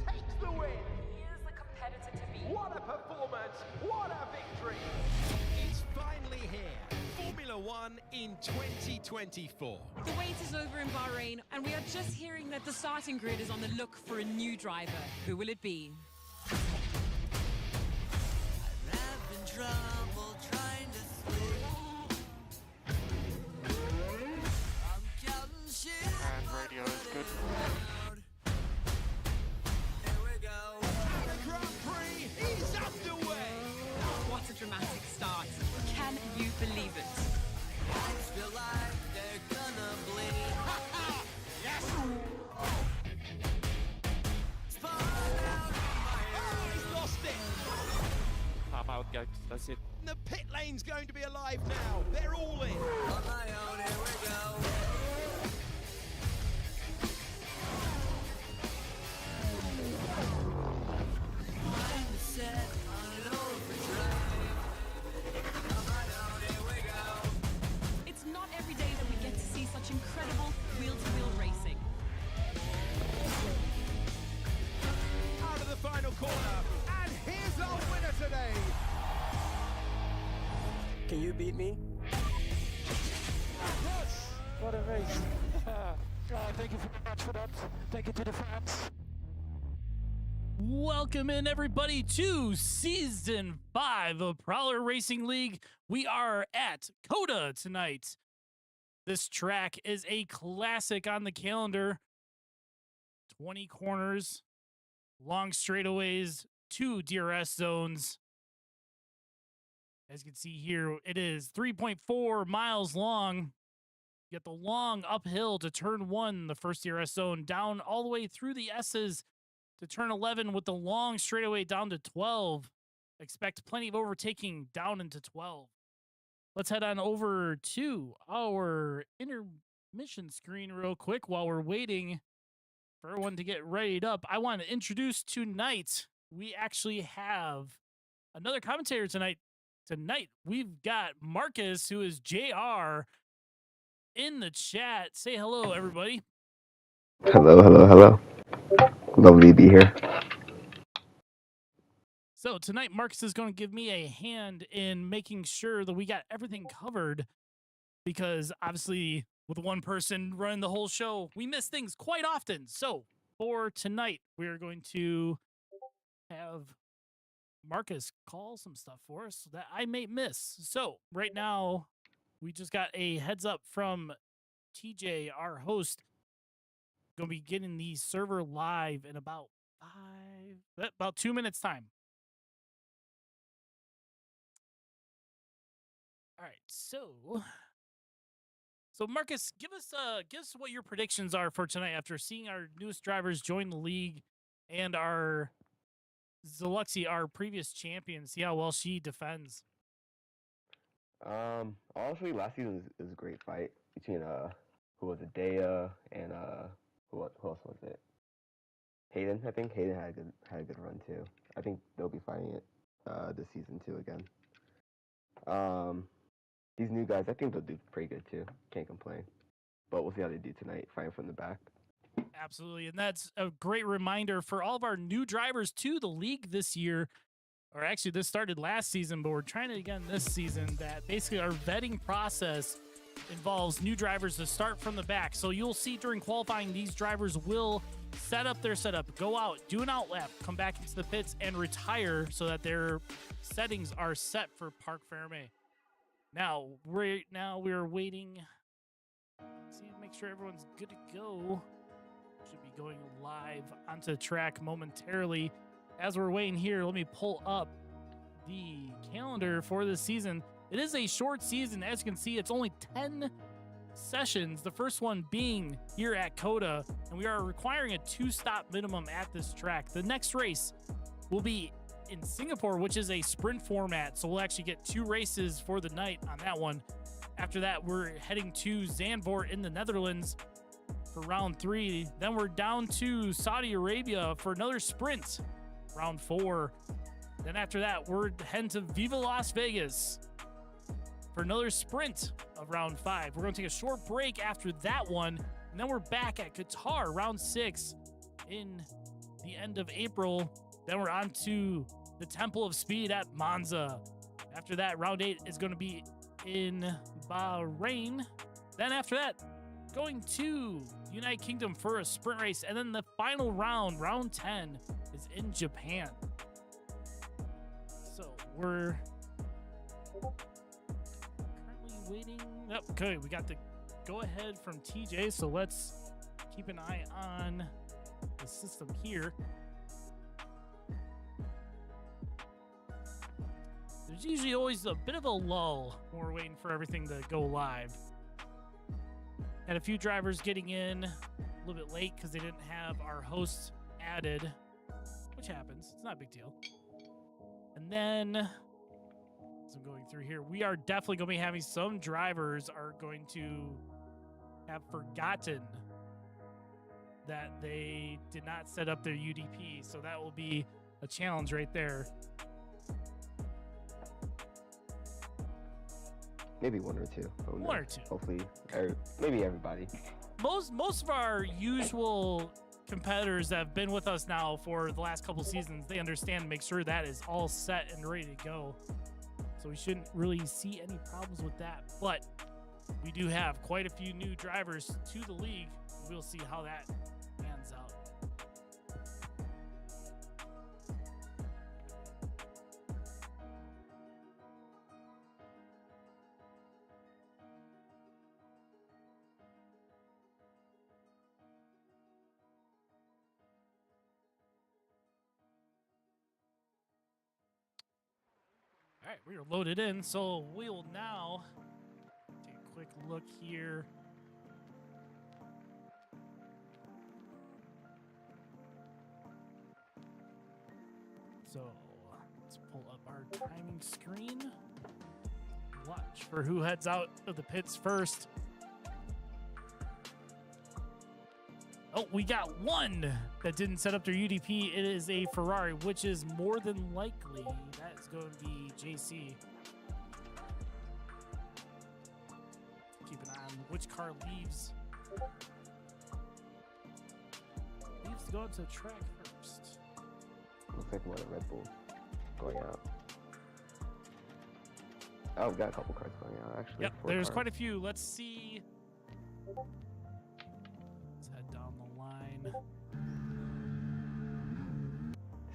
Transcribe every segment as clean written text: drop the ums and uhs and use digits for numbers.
Takes the win. He is the competitor to beat. What a performance! What a victory! It's finally here. Formula One in 2024. The wait is over in Bahrain, and we are just hearing that the starting grid is on the look for a new driver. Who will it be? I'm having trouble trying to sleep. I'm counting shit. And radio is good. Here we go. The Grand Prix is underway. What a dramatic start. Can you believe it? I just feel like they're gonna bleed. Yes. Spun out of my Oh, he's lost it. Pop out, guys. That's it. The pit lane's going to be alive now. They're all in. on my own. Here we go. Mind is set on an overdrive. On my own. Here we go. It's not every day that we get to see such incredible wheel-to-wheel racing. Out of the final corner. And here's our winner today. Can you beat me? Yes! What a race. Thank you very much for that. Thank you to the fans. Welcome in, everybody, to Season 5 of Prowler Racing League. We are at COTA tonight. This track is a classic on the calendar. 20 corners, long straightaways, 2 DRS zones. As you can see here, it is 3.4 miles long. You get the long uphill to turn 1, the first DRS zone, down all the way through the S's to turn 11 with the long straightaway down to 12. Expect plenty of overtaking down into 12. Let's head on over to our intermission screen real quick while we're waiting for everyone to get readied up. I want to introduce tonight, we actually have another commentator tonight. Tonight, we've got Marcus, who is JR, in the chat. Say hello, everybody. Hello, hello, hello. Lovely to be here. So tonight, Marcus is going to give me a hand in making sure that we got everything covered, because obviously with one person running the whole show, we miss things quite often. So for tonight, we are going to have Marcus call some stuff for us that I may miss. So right now, we just got a heads up from TJ, our host. Going to be getting the server live in about 2 minutes time. All right, so Marcus, give us what your predictions are for tonight after seeing our newest drivers join the league and our Zeluxi, our previous champion. See how well she defends. Honestly, last season was a great fight between who was it, Dea and who else was it? Hayden. I think Hayden had a good run too. I think they'll be fighting it this season too again. These new guys, I think they'll do pretty good too. Can't complain. But we'll see how they do tonight, fighting from the back. Absolutely, and that's a great reminder for all of our new drivers to the league this year. Or actually, this started last season, but we're trying it again this season, that basically our vetting process involves new drivers to start from the back. So you'll see during qualifying, these drivers will set up their setup, go out, do an out lap, come back into the pits, and retire so that their settings are set for Parc Fermé. Now, right now, we're waiting. See, make sure everyone's good to go. Should be going live onto the track momentarily. As we're waiting here, let me pull up the calendar for this season. It is a short season. As you can see, it's only 10 sessions, the first one being here at COTA, and we are requiring a 2-stop minimum at this track. The next race will be in Singapore, which is a sprint format, so we'll actually get 2 races for the night on that one. After that, we're heading to Zandvoort in the Netherlands for round 3. Then we're down to Saudi Arabia for another sprint, round 4. Then after that, we're heading to Viva Las Vegas for another sprint of round 5. We're going to take a short break after that one, and then we're back at Qatar, round 6 in the end of April. Then we're on to the Temple of Speed at Monza. After that, round 8 is going to be in Bahrain. Then after that, going to United Kingdom for a sprint race. And then the final round, round 10, is in Japan. So we're currently waiting. Oh, okay, we got the go ahead from TJ. So let's keep an eye on the system here. There's usually always a bit of a lull when we're waiting for everything to go live. Had a few drivers getting in a little bit late because they didn't have our host added, which happens. It's not a big deal. And then, as I'm going through here, we are definitely going to be having some drivers are going to have forgotten that they did not set up their UDP. So that will be a challenge right there. Maybe 1 or 2. One or two. Hopefully, maybe everybody. Most of our usual competitors that have been with us now for the last couple seasons, they understand and make sure that is all set and ready to go. So we shouldn't really see any problems with that. But we do have quite a few new drivers to the league. We'll see how that pans out. All right, we are loaded in, so we'll now take a quick look here. So let's pull up our timing screen. Watch for who heads out of the pits first. Oh, we got one that didn't set up their UDP. It is a Ferrari, which is more than likely that is going to be JC. Keep an eye on which car leaves. Leaves to go to track first. Looks like one Red Bull going out. Oh, we've got a couple cars going out, actually. Yep, 4 there's cars. quite a few. Let's see. Let's head down the line.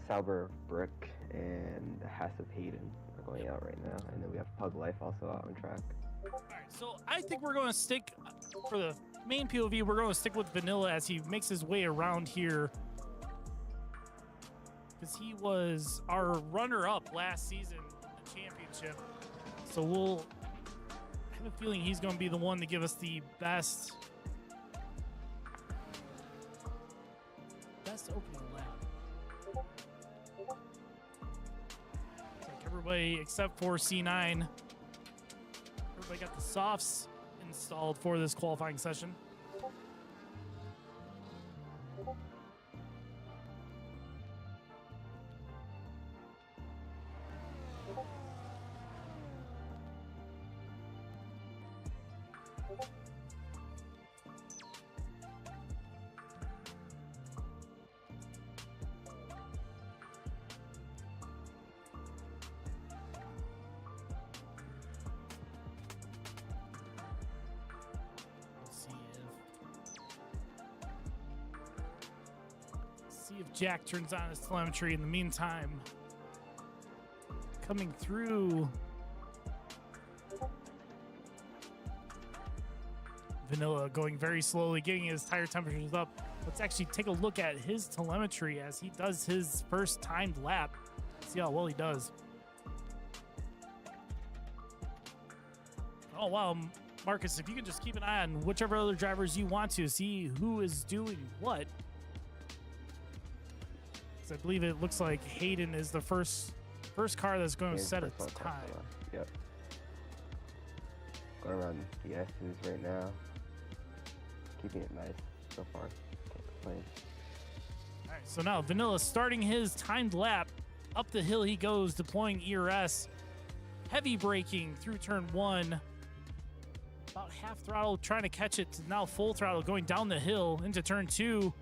Sauber Brick and Haas of Hayden are going out right now. And then we have Pug Life also out on track. All right, so I think we're going to stick, for the main POV, we're going to stick with Vanilla as he makes his way around here. Because he was our runner-up last season in the championship. So we'll I have a feeling he's going to be the one to give us the best opening lap. Like everybody except for C9. Everybody got the softs installed for this qualifying session. See if Jack turns on his telemetry in the meantime. Coming through. Vanilla going very slowly, getting his tire temperatures up. Let's actually take a look at his telemetry as he does his first timed lap. See how well he does. Oh, wow. Marcus, if you can just keep an eye on whichever other drivers you want to see who is doing what. 'Cause I believe it looks like Hayden is the first car that's going to Hayden's set first its one across time. the line. Yep. Going around the S's right now. Keeping it nice so far. Can't complain. All right, so now Vanilla starting his timed lap. Up the hill he goes, deploying ERS. Heavy braking through turn 1. About half throttle, trying to catch it to now full throttle, going down the hill into turn 2.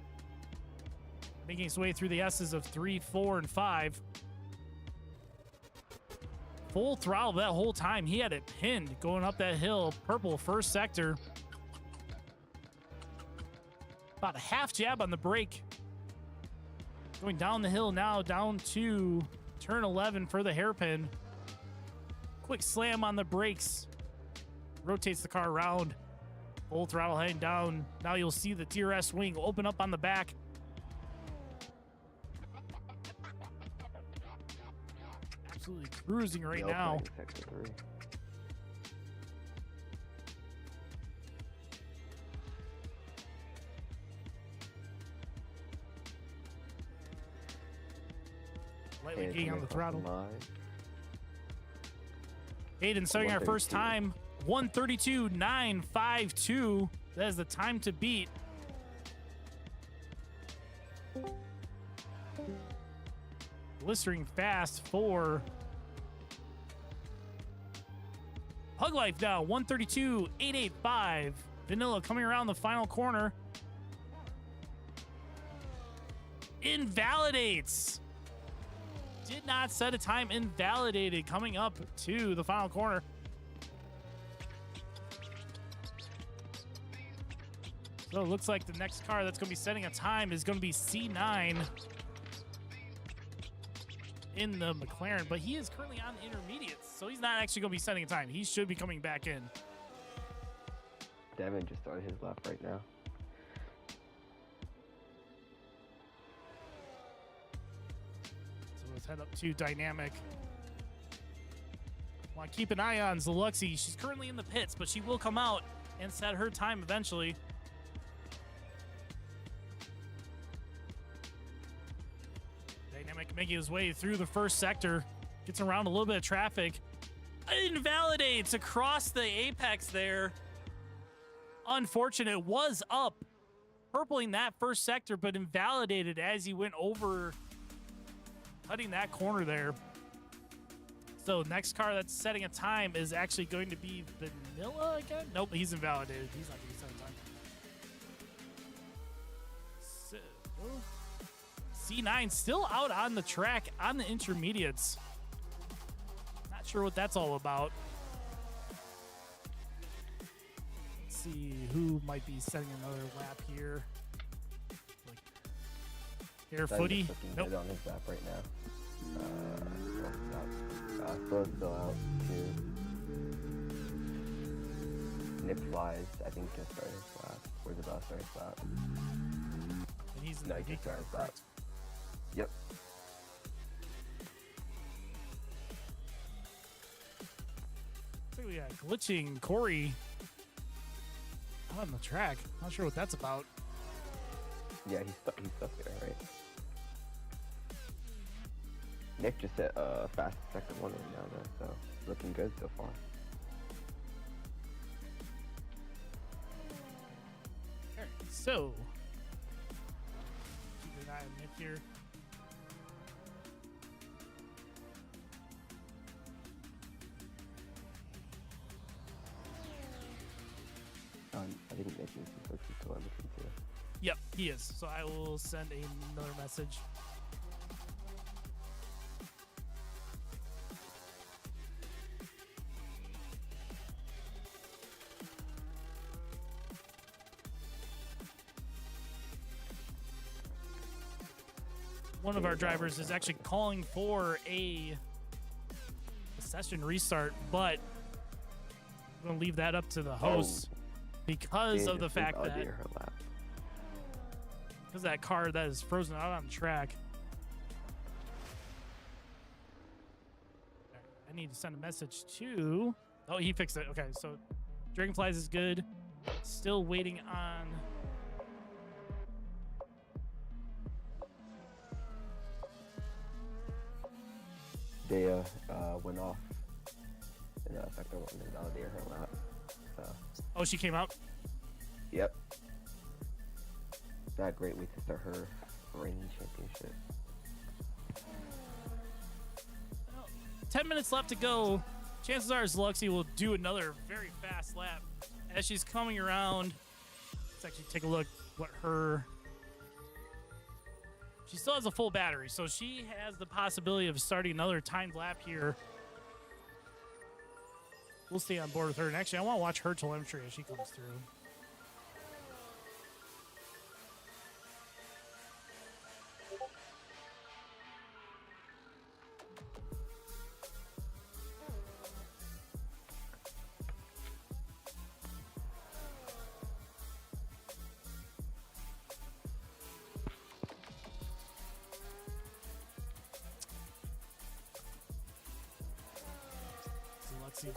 Making his way through the S's of 3, 4, and 5. Full throttle that whole time. He had it pinned going up that hill. Purple first sector. About a half jab on the brake. Going down the hill now, down to turn 11 for the hairpin. Quick slam on the brakes. Rotates the car around. Full throttle heading down. Now you'll see the DRS wing open up on the back. Absolutely cruising right now. Sector 3. Lightly Hayden getting on coming the across throttle. line. Hayden starting our first 132. time. 132.952. That is the time to beat. Blistering fast for Pug Life now. 132.885. Vanilla coming around the final corner. Invalidates. Did not set a time. Invalidated coming up to the final corner. So it looks like the next car that's going to be setting a time is going to be C9 in the McLaren, but he is currently on the intermediates, so he's not actually going to be setting a time. He should be coming back in. Devin just started his lap right now. So let's head up to Dynamic. Want to keep an eye on Zaluxi. She's currently in the pits, but she will come out and set her time eventually. Dynamic making his way through the first sector. Gets around a little bit of traffic. Invalidates across the apex there. Unfortunate. Was up. Purpling that first sector, but invalidated as he went over cutting that corner there. So next car that's setting a time is actually going to be Vanilla again? Nope, he's invalidated. He's not going to be setting time. So C9 still out on the track on the intermediates. Not sure what that's all about. Let's see who might be setting another lap here. Like Air Footy. Nope. On his lap right now. Still out too. Nick Flies, I think, just started his lap. Or the bus started his lap. And he's in No, the he just G car. started his lap. Yep. I think we got glitching Corey out on the track. Not sure what that's about. Yeah, he's stuck there, right? Nick just set fast second one right now, though, so looking good so far. Alright, so keep an eye on Nick here. I think Nick needs to switch to telemetry too. Yep, he is. So I will send another message. One of our drivers is actually calling for a session restart, but I'm going to leave that up to the host because of the fact that that car that is frozen out on the track. I need to send a message to Oh, he fixed it. Okay, so Dragonflies is good. Still waiting on. Dea went off in sector 1 and validated her lap. Oh, she came out. Yep. Not a great way to start her reigning championship. 10 minutes left to go. Chances are Zluxy will do another very fast lap as she's coming around. Let's actually take a look what her. She still has a full battery, so she has the possibility of starting another timed lap here. We'll stay on board with her. And actually, I want to watch her telemetry as she comes through.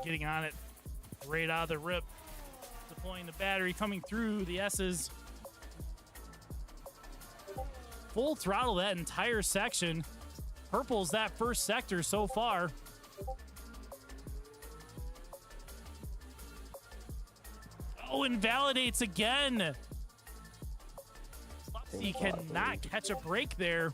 Getting on it right out of the rip, deploying the battery, coming through the S's. Full throttle that entire section. Purple's that first sector so far. Oh, invalidates again. He cannot catch a break there.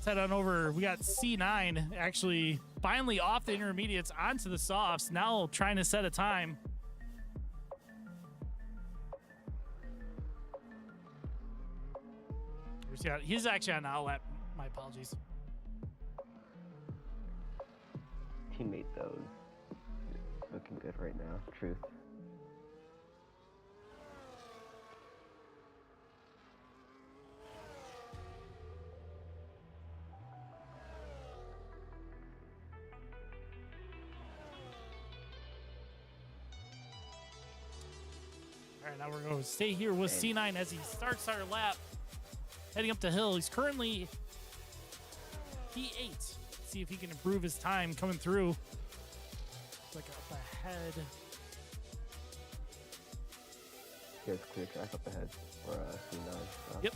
Head on over. We got C9 actually finally off the intermediates onto the softs. Now trying to set a time. He's actually on outlap. My apologies. Teammate though is looking good right now. Truth. All right, now we're going to stay here with C9 as he starts our lap. Heading up the hill. He's currently P8. See if he can improve his time coming through. Looks like up ahead. Here's clear track up ahead for C9. So. Yep.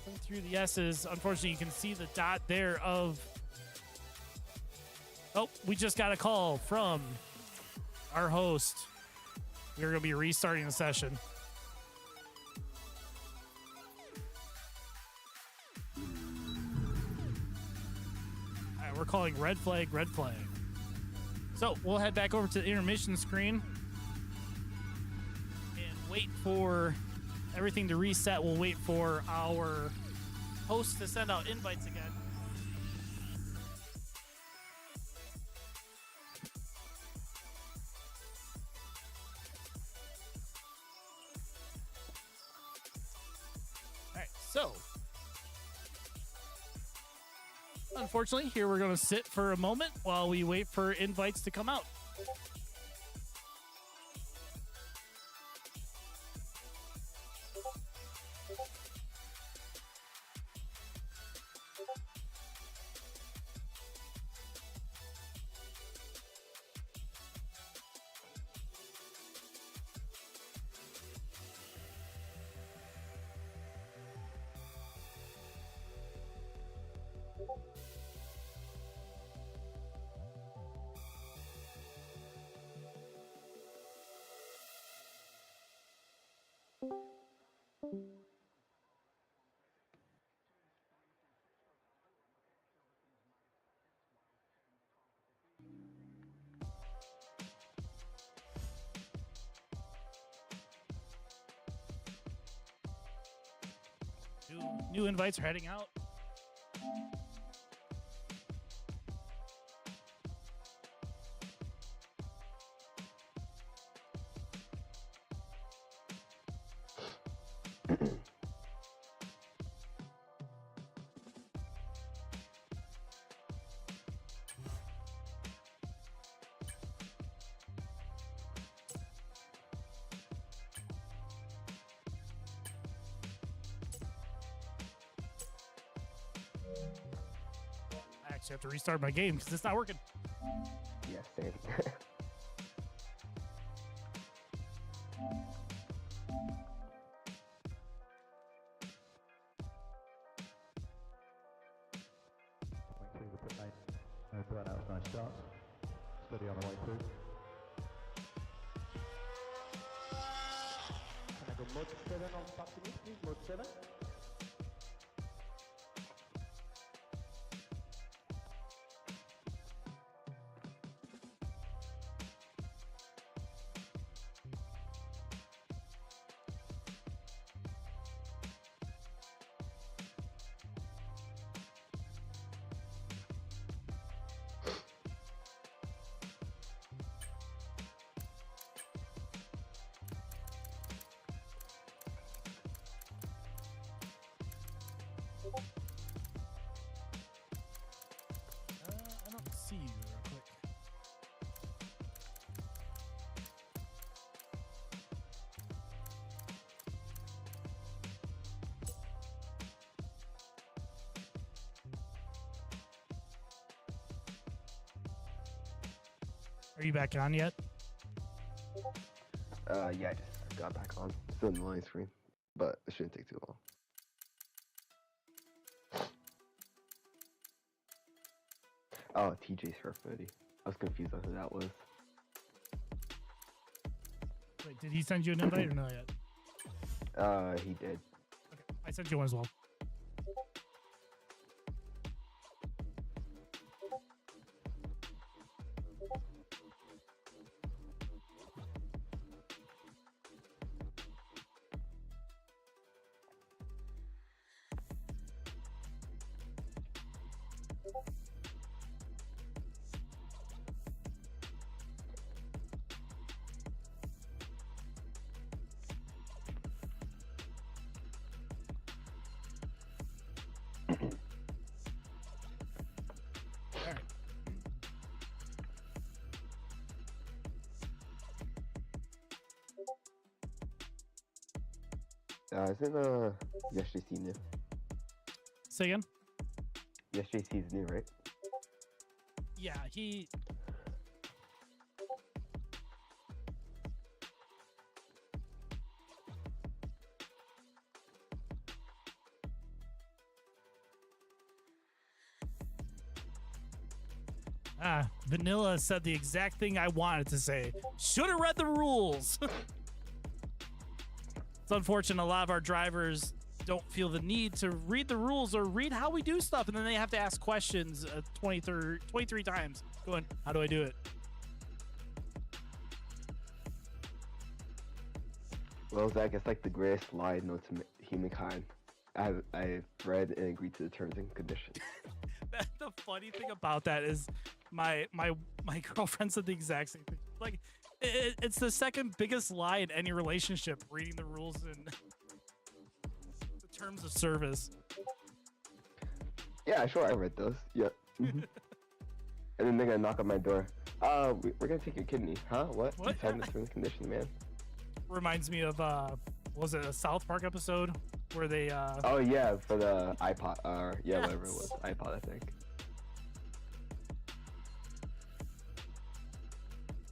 Coming through the S's. Unfortunately, you can see the dot there of... Oh, we just got a call from our host. We're going to be restarting the session. All right, we're calling red flag, red flag. So we'll head back over to the intermission screen and wait for everything to reset. We'll wait for our host to send out invites again. So, unfortunately, here we're going to sit for a moment while we wait for invites to come out. New invites are heading out. actually have to restart my game because it's not working. Yeah, same. Through the pit lane. No burnout, nice start. Steady on the way through. Can I go mode 7 on Optimus, please? Mode 7. I don't see you real quick. Are you back on yet? Yeah, I just got back on. Still in the line screen, but it shouldn't take too long. Oh, TJ Surf Buddy. I was confused on who that was. Wait, did he send you an invite or not yet? He did. Okay, I sent you one as well. Isn't YesJC new? Say again? YesJC's new, right? Yeah, he. Vanilla said the exact thing I wanted to say. Should have read the rules. It's unfortunate a lot of our drivers don't feel the need to read the rules or read how we do stuff, and then they have to ask questions 23 times going, how do I do it? Well, Zach, it's like the greatest lie known to humankind. I've read and agreed to the terms and conditions. The funny thing about that is my girlfriend said the exact same thing. Like, it's the second biggest lie in any relationship, reading the rules and the terms of service. Yeah, sure, I read those. Yep. And then they're gonna knock on my door. We're gonna take your kidney. Huh? What? What? You signed the terms and conditions, man. Reminds me of was it a South Park episode where they Oh yeah, for the iPod, yeah, whatever it was, iPod, I think.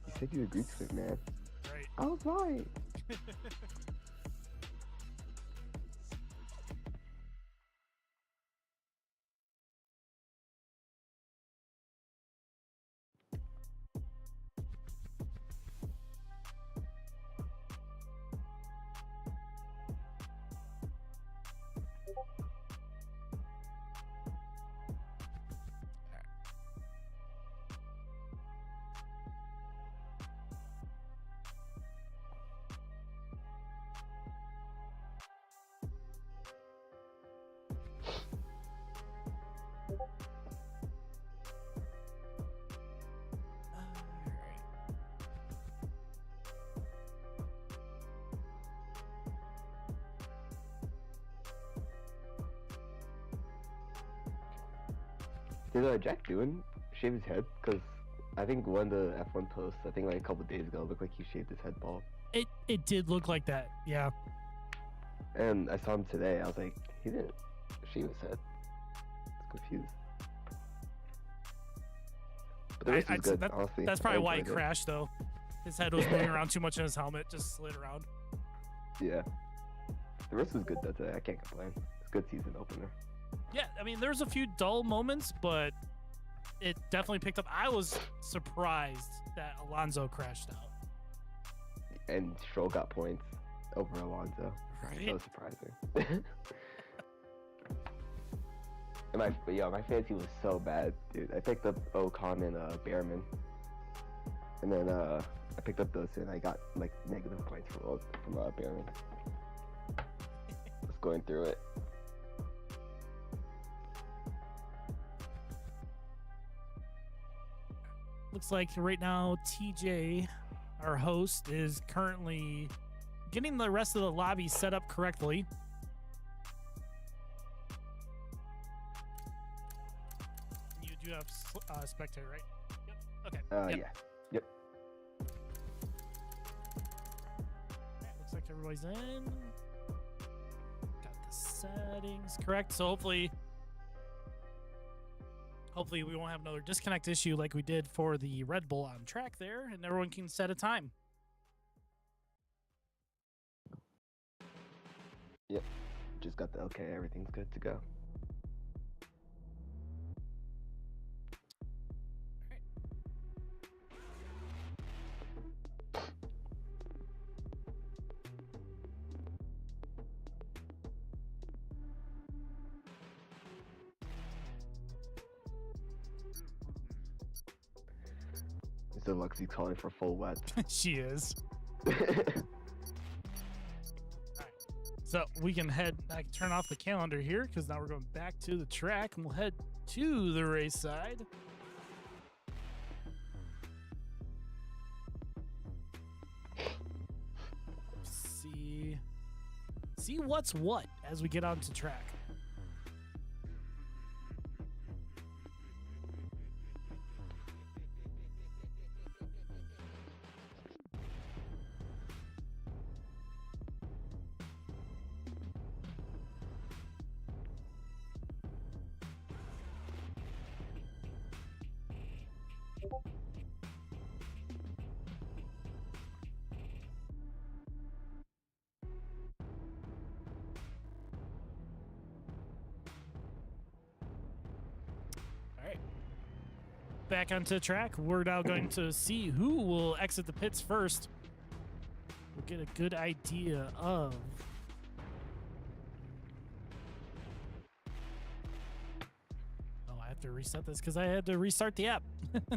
You said you agreed to it, man. right. I was right. Did Jack Doohan shave his head? Because I think one of the F1 posts, I think like a couple days ago, looked like he shaved his head bald. It did look like that, yeah. And I saw him today. I was like, he didn't shave his head. I was confused. But the rest is good, that, honestly. that's I probably why he enjoyed it. crashed, though. His head was moving around too much in his helmet, just slid around. Yeah. The rest was good though today. I can't complain. It's a good season opener. Yeah, I mean, there's a few dull moments, but it definitely picked up. I was surprised that Alonso crashed out. And Stroll got points over Alonso. Right? That was surprising. And my fantasy was so bad, dude. I picked up Ocon and Behrman, and then I picked up those two, and I got like negative points from Behrman. Just going through it. Looks like right now TJ, our host, is currently getting the rest of the lobby set up correctly. You do have spectator, right? Yep. Okay. Yep. Yeah. Yep. Alright, looks like everybody's in. Got the settings correct. So hopefully we won't have another disconnect issue like we did for the Red Bull on track there, and everyone can set a time. Yep. Just got the okay. Everything's good to go. So Luxie's calling for full wet. She is. So we can I can turn off the calendar here because now we're going back to the track and we'll head to the race side. See what's what as we get onto track. Back onto the track. We're now going to see who will exit the pits first. We'll get a good idea of I have to reset this because I had to restart the app.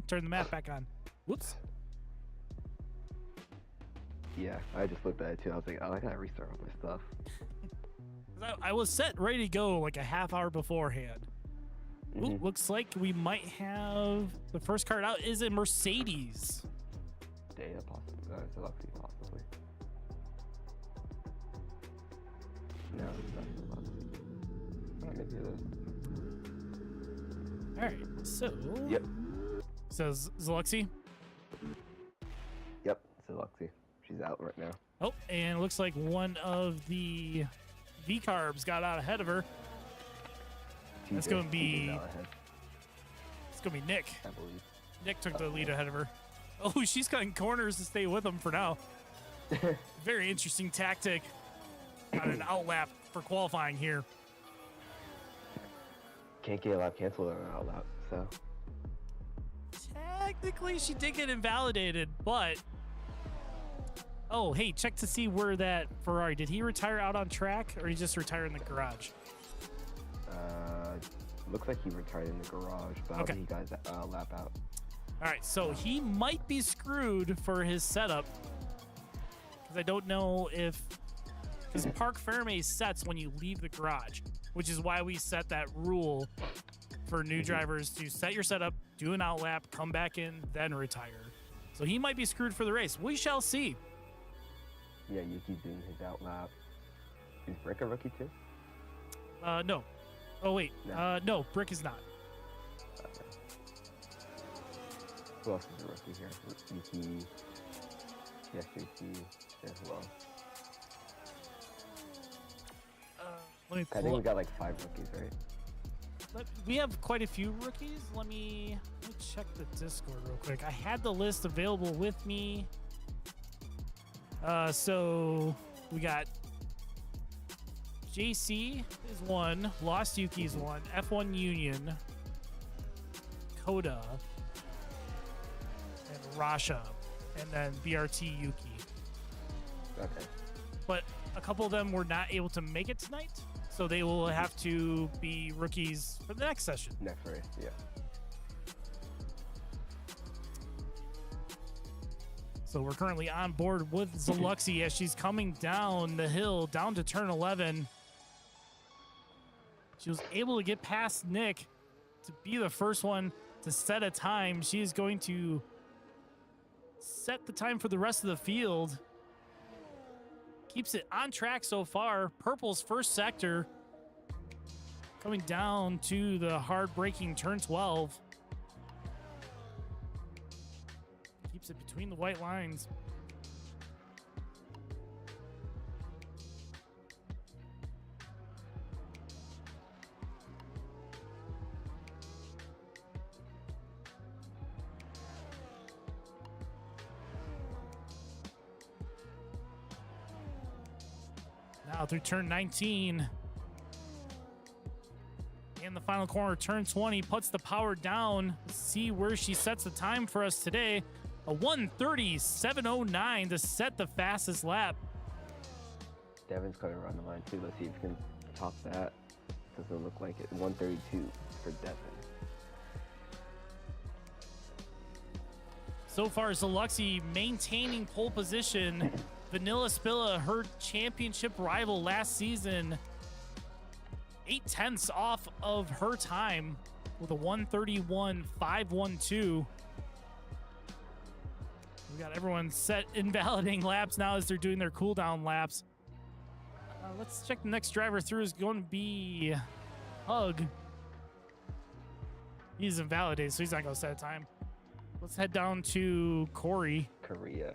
Turn the map back on. Whoops. Yeah, I just looked at it too. I was like, oh, I gotta restart all my stuff. I was set ready to go like a half hour beforehand. Ooh, looks like we might have the first card out is a Mercedes. Data possibly. It's a Luxie possibly. No, it's not a Luxie. Alright, maybe it is. Alright, so Yep. Says Zluxy. Yep, it's a Luxie. She's out right now. Oh, and it looks like one of the V-Carbs got out ahead of her. That's going to be Nick. I believe. Nick took the lead ahead of her. Oh, she's cutting corners to stay with him for now. Very interesting tactic on an outlap for qualifying here. Can't get a lap canceled on an outlap, so. Technically, she did get invalidated, but... Oh, hey, check to see where that Ferrari... Did he retire out on track, or did he just retire in the garage? Looks like he retired in the garage, but Okay. he got a lap out. All right, so he might be screwed for his setup because I don't know if because Parc Ferme sets when you leave the garage, which is why we set that rule for new drivers to set your setup, do an outlap, come back in, then retire. So he might be screwed for the race. We shall see. Yeah, Yuki's doing his outlap. Is Brick a rookie too? No. Oh wait, No. no, Brick is not. Okay. Who else is a rookie here? Yuki, JC, and who else? Let me I think pull we up. got like 5 rookies, right? We have quite a few rookies. Let me me check the Discord real quick. I had the list available with me. So we got JC is 1, Lost Yuki is 1, F1 Union, COTA, and Rasha, and then BRT Yuki. Okay. But a couple of them were not able to make it tonight, so they will have to be rookies for the next session. Next race, yeah. So we're currently on board with Zaluxi as she's coming down the hill, down to turn 11. She was able to get past Nick to be the first one to set a time. She is going to set the time for the rest of the field. Keeps it on track so far. Purple's first sector coming down to the hard braking turn 12. Keeps it between the white lines. Now through turn 19. In the final corner, turn 20, puts the power down. Let's see where she sets the time for us today. A 1:37.09 to set the fastest lap. Devin's coming around the line too. Let's see if we can top that. Doesn't look like it. 132 for Devin. So far, Zaluxi maintaining pole position. Vanilla Spilla, her championship rival last season, 0.8 off of her time with a 1:31.512. We got everyone set invalidating laps now as they're doing their cooldown laps. Let's check the next driver through is going to be Hug. He's invalidated, so he's not going to set a time. Let's head down to Corey. Korea.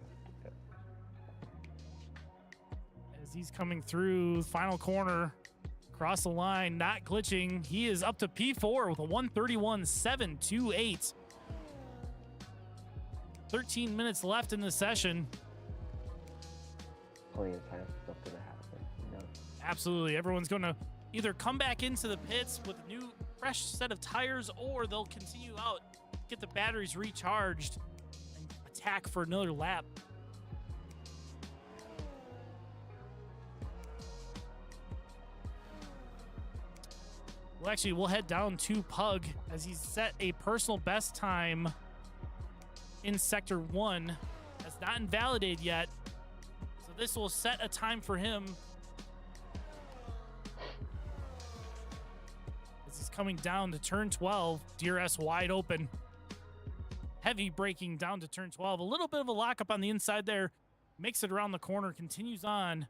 As he's coming through final corner, across the line, not glitching. He is up to P4 with a 1:31.728. 13 minutes left in the session. Plenty of time for stuff to happen. You know? Absolutely. Everyone's going to either come back into the pits with a new, fresh set of tires, or they'll continue out, get the batteries recharged, and attack for another lap. Well, actually, we'll head down to Pug as he's set a personal best time in Sector 1. That's not invalidated yet. So this will set a time for him as he's coming down to turn 12. DRS wide open. Heavy braking down to turn 12. A little bit of a lockup on the inside there. Makes it around the corner. Continues on.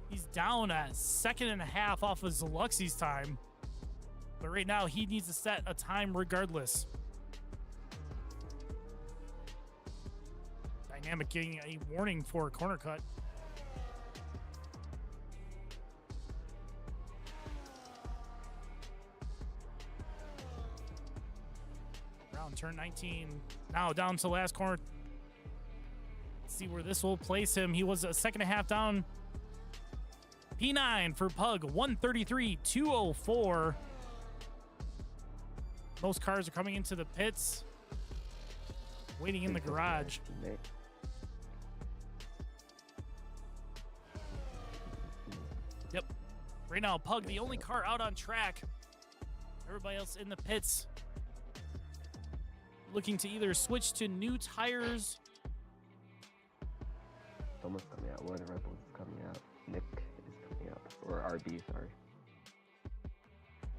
He's down a 1.5 seconds off of Zaluxi's time. But right now, he needs to set a time regardless. Dynamic getting a warning for a corner cut. Around turn 19. Now down to last corner. Let's see where this will place him. He was a 1.5 seconds down. P9 for Pug, 1:33.204. Most cars are coming into the pits, waiting in the garage. Yep. Right now, Pug, the only car out on track. Everybody else in the pits, looking to either switch to new tires. Someone's coming out. One of the Red Bulls is coming out. Nick is coming out. Or RB, sorry.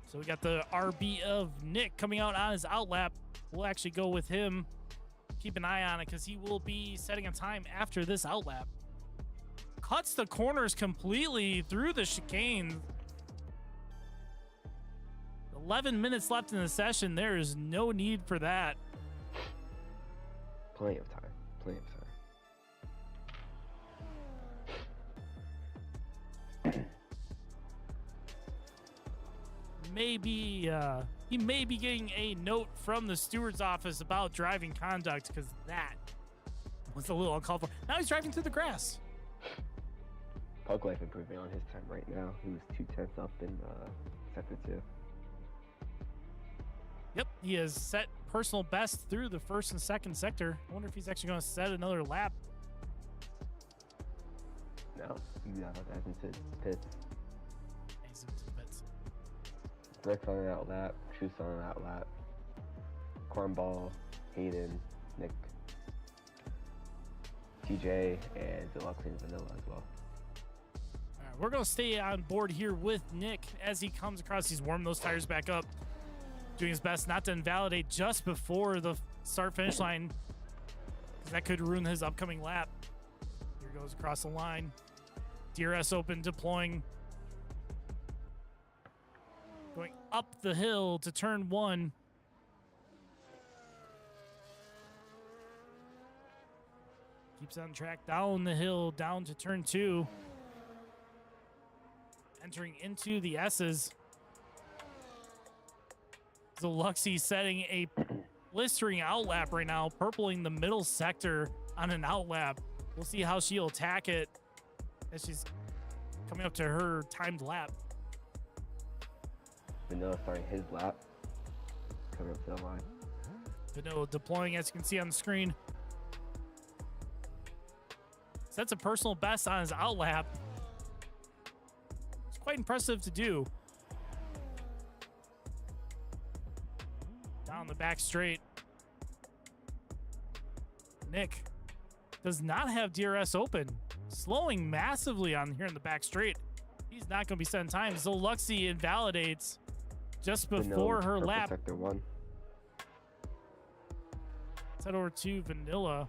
So we got the RB of Nick coming out on his outlap. We'll actually go with him. Keep an eye on it because he will be setting a time after this outlap. Cuts the corners completely through the chicane. 11 minutes left in the session. There is no need for that. Plenty of time. Plenty of time. He he may be getting a note from the steward's office about driving conduct because that was a little uncalled for. Now he's driving through the grass. Pug Life improving on his time right now. He was 2/10 up in sector 2. Yep, he has set personal best through the first and second sector. I wonder if he's actually going to set another lap. No, he's out of that into pits. He's into the pits. Rick's on an out lap, Truth's on an out lap. Cornball, Hayden, Nick, TJ, and Deluxe and Vanilla as well. All right, we're going to stay on board here with Nick as he comes across. He's warming those tires back up, doing his best not to invalidate just before the start-finish line, because that could ruin his upcoming lap. Here goes across the line. DRS open, deploying. Going up the hill to turn 1. Keeps on track down the hill, down to turn 2. Entering into the S's. Luxy setting a blistering outlap right now, purpling the middle sector on an outlap. We'll see how she'll attack it as she's coming up to her timed lap. Vanilla starting his lap. Coming up to the line. Vanilla deploying, as you can see on the screen. Sets a personal best on his outlap. It's quite impressive to do. Down the back straight. Nick does not have DRS open. Slowing massively on here in the back straight. He's not going to be setting time. Luxy invalidates just before her lap. Sector 1. Let's head over to Vanilla.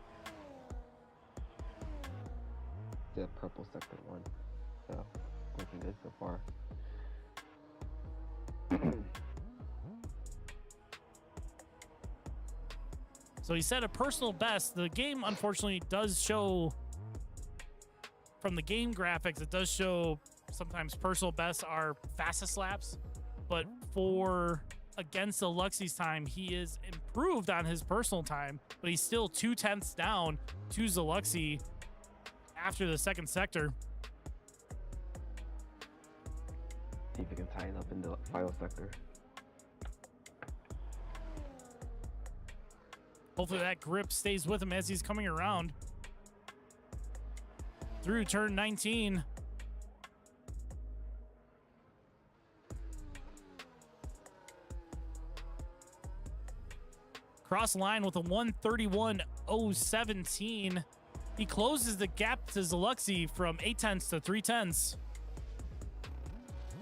Yeah, purple sector 1. So, looking good so far. So he set a personal best. The game, unfortunately, does show, from the game graphics, it does show sometimes personal bests are fastest laps. But for against the Luxy's time, he is improved on his personal time, but he's still 2/10 down to Zaluxy after the second sector. See if he can tie it up in the final sector. Hopefully that grip stays with him as he's coming around through turn 19. Cross line with a 131.017. He closes the gap to Zaluxy from 8/10 to 3/10.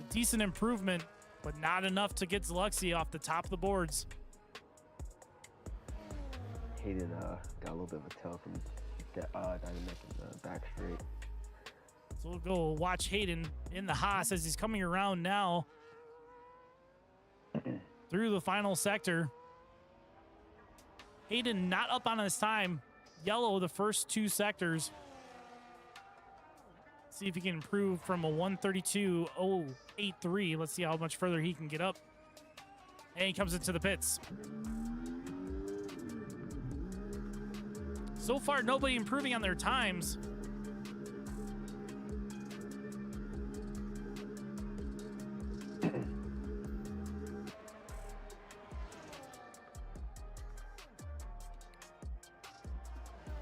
Decent improvement, but not enough to get Zaluxy off the top of the boards. Hayden got a little bit of a tail from Dynamic in the back straight. So we'll go watch Hayden in the Haas as he's coming around now through the final sector. Hayden not up on his time. Yellow the first 2 sectors. See if he can improve from a 132.083. Let's see how much further he can get up. And he comes into the pits. So far, nobody improving on their times.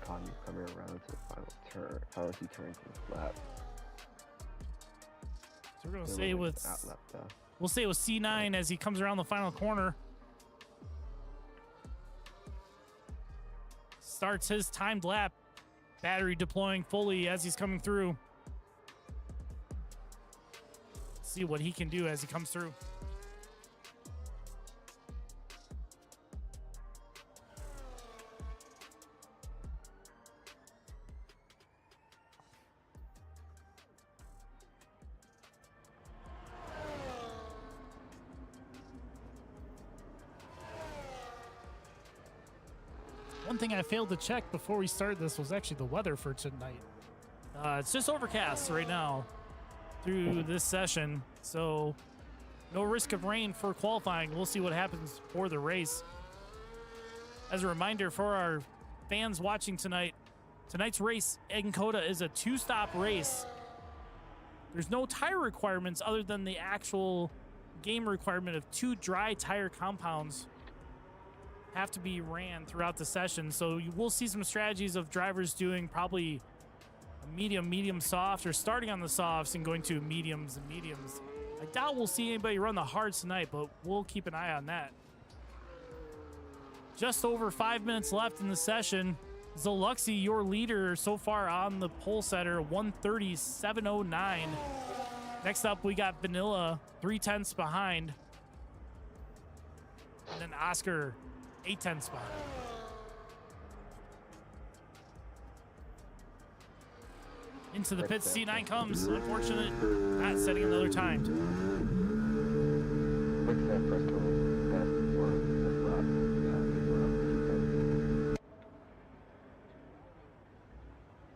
Connie's coming around to the final turn. Final 2 turns in the lap. So we're gonna stay with outlap, though. we'll stay with C9 as he comes around the final corner. Starts his timed lap. Battery deploying fully as he's coming through. See what he can do as he comes through. One thing I failed to check before we started this was actually the weather for tonight. It's just overcast right now through this session, so No risk of rain for qualifying. We'll see what happens for the race. As a reminder for our fans watching tonight, tonight's race in COTA is a 2-stop race. There's no tire requirements other than the actual game requirement of 2 dry tire compounds have to be ran throughout the session. So you will see some strategies of drivers doing probably a medium, soft, or starting on the softs and going to mediums and mediums. I doubt we'll see anybody run the hards tonight, but we'll keep an eye on that. Just over 5 minutes left in the session. Zaluxy, your leader so far on the pole setter, 1:37.09. Next up, we got Vanilla, 3/10 behind. And then Oscar, 8/10 behind. Into the pits, C9 comes. Unfortunate, not setting another time. What's that first one? Best for this lap.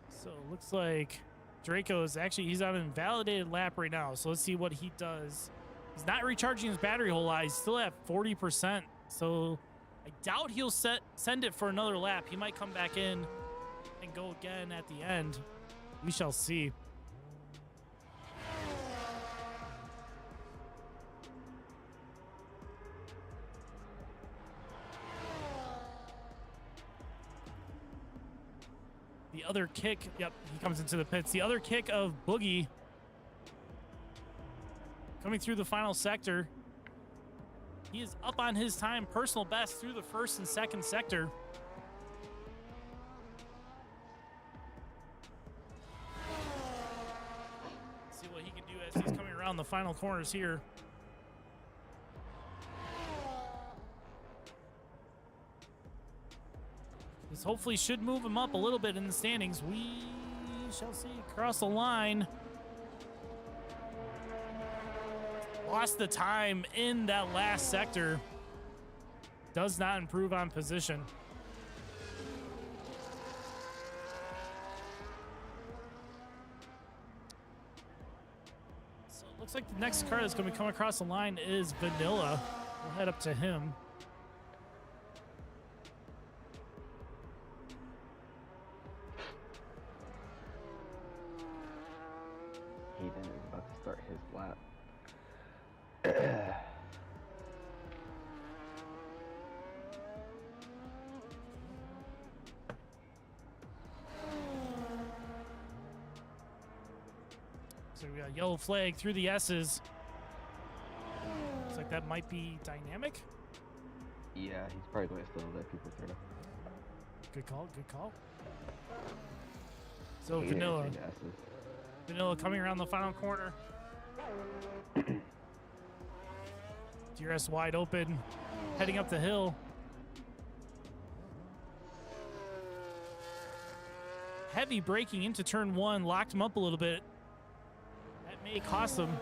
So it looks like Draco is actually, he's on an invalidated lap right now. So let's see what he does. He's not recharging his battery a whole lot. He's still at 40%. So I doubt he'll send it for another lap. He might come back in and go again at the end. We shall see. The other kick, yep, he comes into the pits. The other kick of Boogie coming through the final sector. He is up on his time, personal best through the first and second sector. See what he can do as he's coming around the final corners here. This hopefully should move him up a little bit in the standings. We shall see. Across the line. Lost the time in that last sector. Does not improve on position. So it looks like the next car that's going to come across the line is Vanilla. We'll head up to him. Hayden is about to start his lap. So we got a yellow flag through the S's. Looks like that might be dynamic. Yeah, he's probably going to still let people through. Good call, good call. So Hayden Vanilla. is in the S's. Vanilla coming around the final corner. DRS wide open, heading up the hill. Heavy braking into turn 1, locked him up a little bit. That may cost him.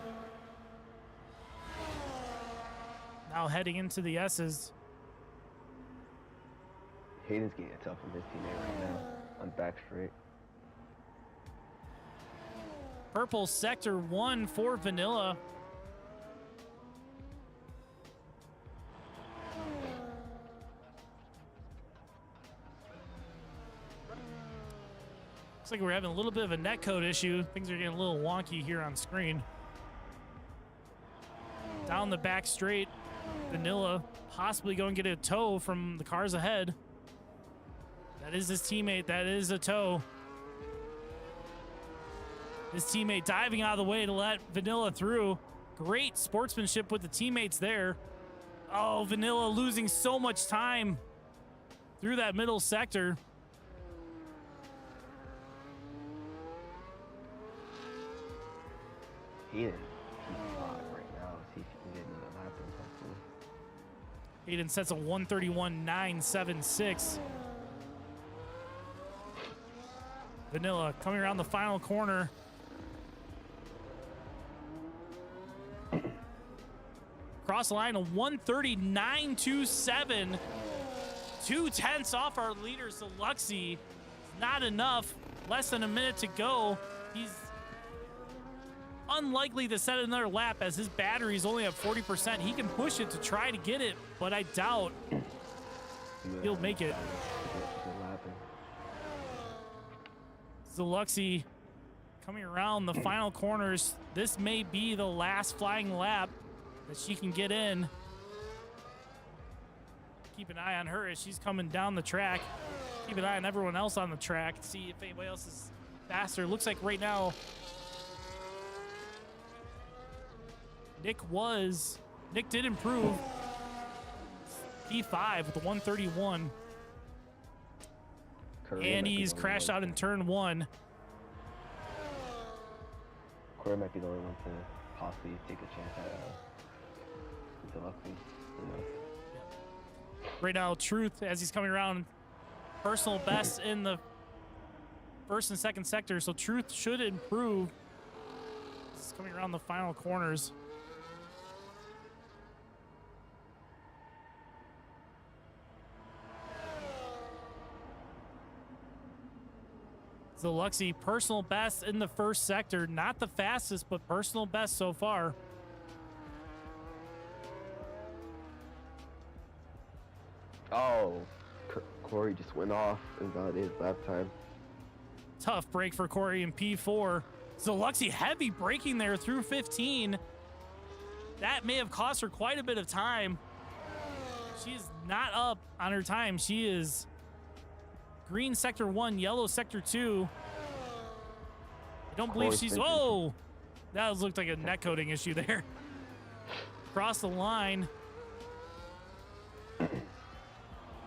Now heading into the S's. Hayden's getting it tough with his teammate right now on back straight. Purple sector 1 for Vanilla. Looks like we're having a little bit of a netcode issue. Things are getting a little wonky here on screen. Down the back straight, Vanilla possibly going to get a tow from the cars ahead. That is his teammate. That is a tow. His teammate diving out of the way to let Vanilla through. Great sportsmanship with the teammates there. Oh, Vanilla losing so much time through that middle sector. Hayden, he's hot right now. See if he can get another lap in, hopefully. Hayden sets a 1:31.976. Vanilla coming around the final corner. Cross the line, a 1:39.27. 2/10 off our leader, Zaluxy. Not enough. Less than a minute to go. He's unlikely to set another lap as his battery is only at 40%. He can push it to try to get it, but I doubt he'll make it. Zaluxy coming around the final corners. This may be the last flying lap that she can get in. Keep an eye on her as she's coming down the track. Keep an eye on everyone else on the track. See if anybody else is faster. Looks like right now Nick did improve. P5 with the 131. And he's crashed out in turn 1. Corey might be the only one to possibly take a chance at Deluxy. Who knows? Right now, Truth, as he's coming around, personal best in the first and second sector, so Truth should improve. He's coming around the final corners. Zaluxy, personal best in the first sector. Not the fastest, but personal best so far. Oh, Corey just went off and validated lap time. Tough break for Corey in P4. Zaluxy heavy braking there through 15. That may have cost her quite a bit of time. She is not up on her time. She is green sector 1, yellow sector 2. I don't believe she's... Oh! That looked like a net coding issue there. Across the line.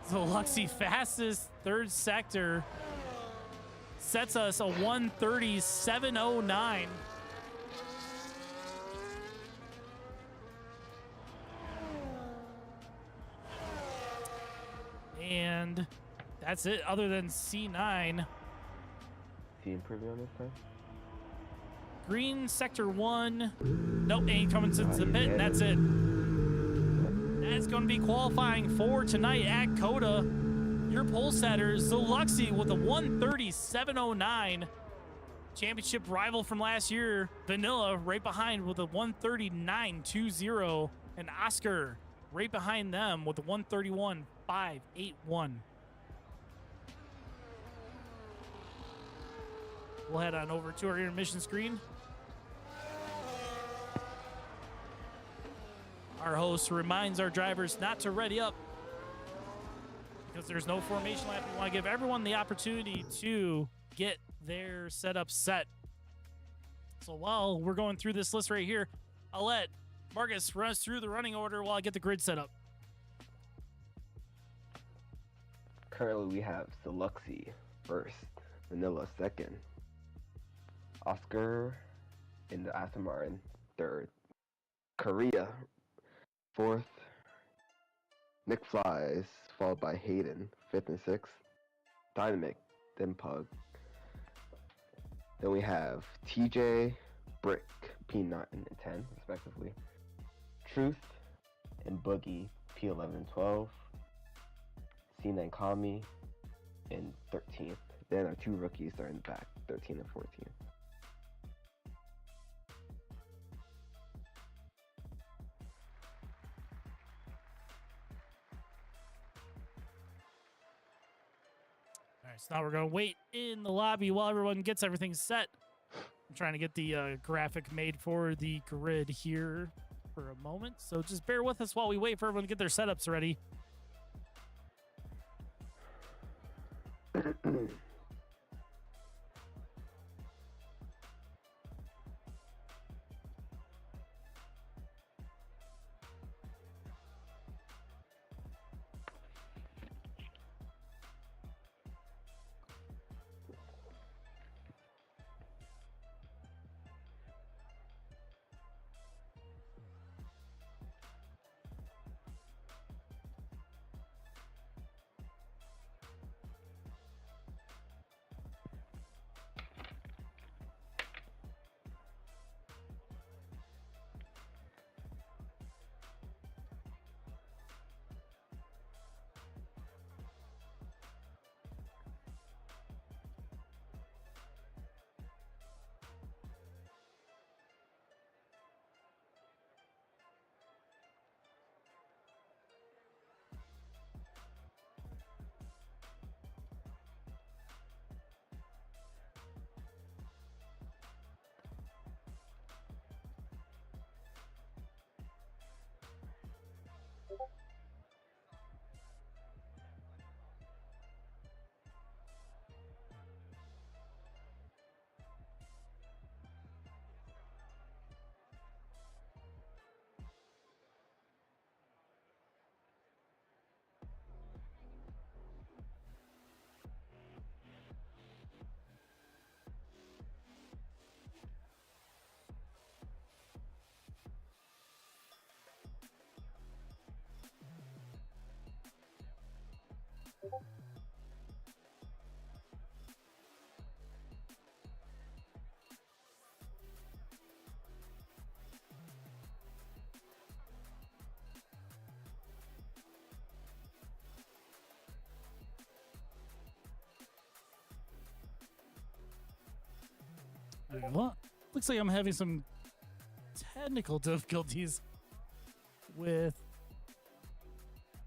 Zaluxy fastest third sector. Sets us a 1:30.709. And that's it, other than C9. Is he improving on this time? Green sector 1. Nope, ain't coming to the pit, and that's it. That's going to be qualifying for tonight at COTA. Your pole setter, Zaluxy, with a 1:30.709. Championship rival from last year, Vanilla, right behind with a 1:39.20. And Oscar, right behind them with a 1:31.581. We'll head on over to our intermission screen. Our host reminds our drivers not to ready up because there's no formation lap. We want to give everyone the opportunity to get their setup set. So while we're going through this list right here, I'll let Marcus run us through the running order while I get the grid set up. Currently, we have Zaluxy first, Vanilla second, Oscar in the Aston Martin third, Korea fourth, Nick Flies, followed by Hayden, fifth and sixth, Dynamic, then Pug. Then we have TJ, Brick, P9 and 10, respectively. Truth and Boogie, P11 and 12. C9 Kami in 13th. Then our two rookies are in the back, 13 and 14. All right, so now we're going to wait in the lobby while everyone gets everything set. I'm trying to get the graphic made for the grid here for a moment. So just bear with us while we wait for everyone to get their setups ready. Okay, well, looks like I'm having some technical difficulties with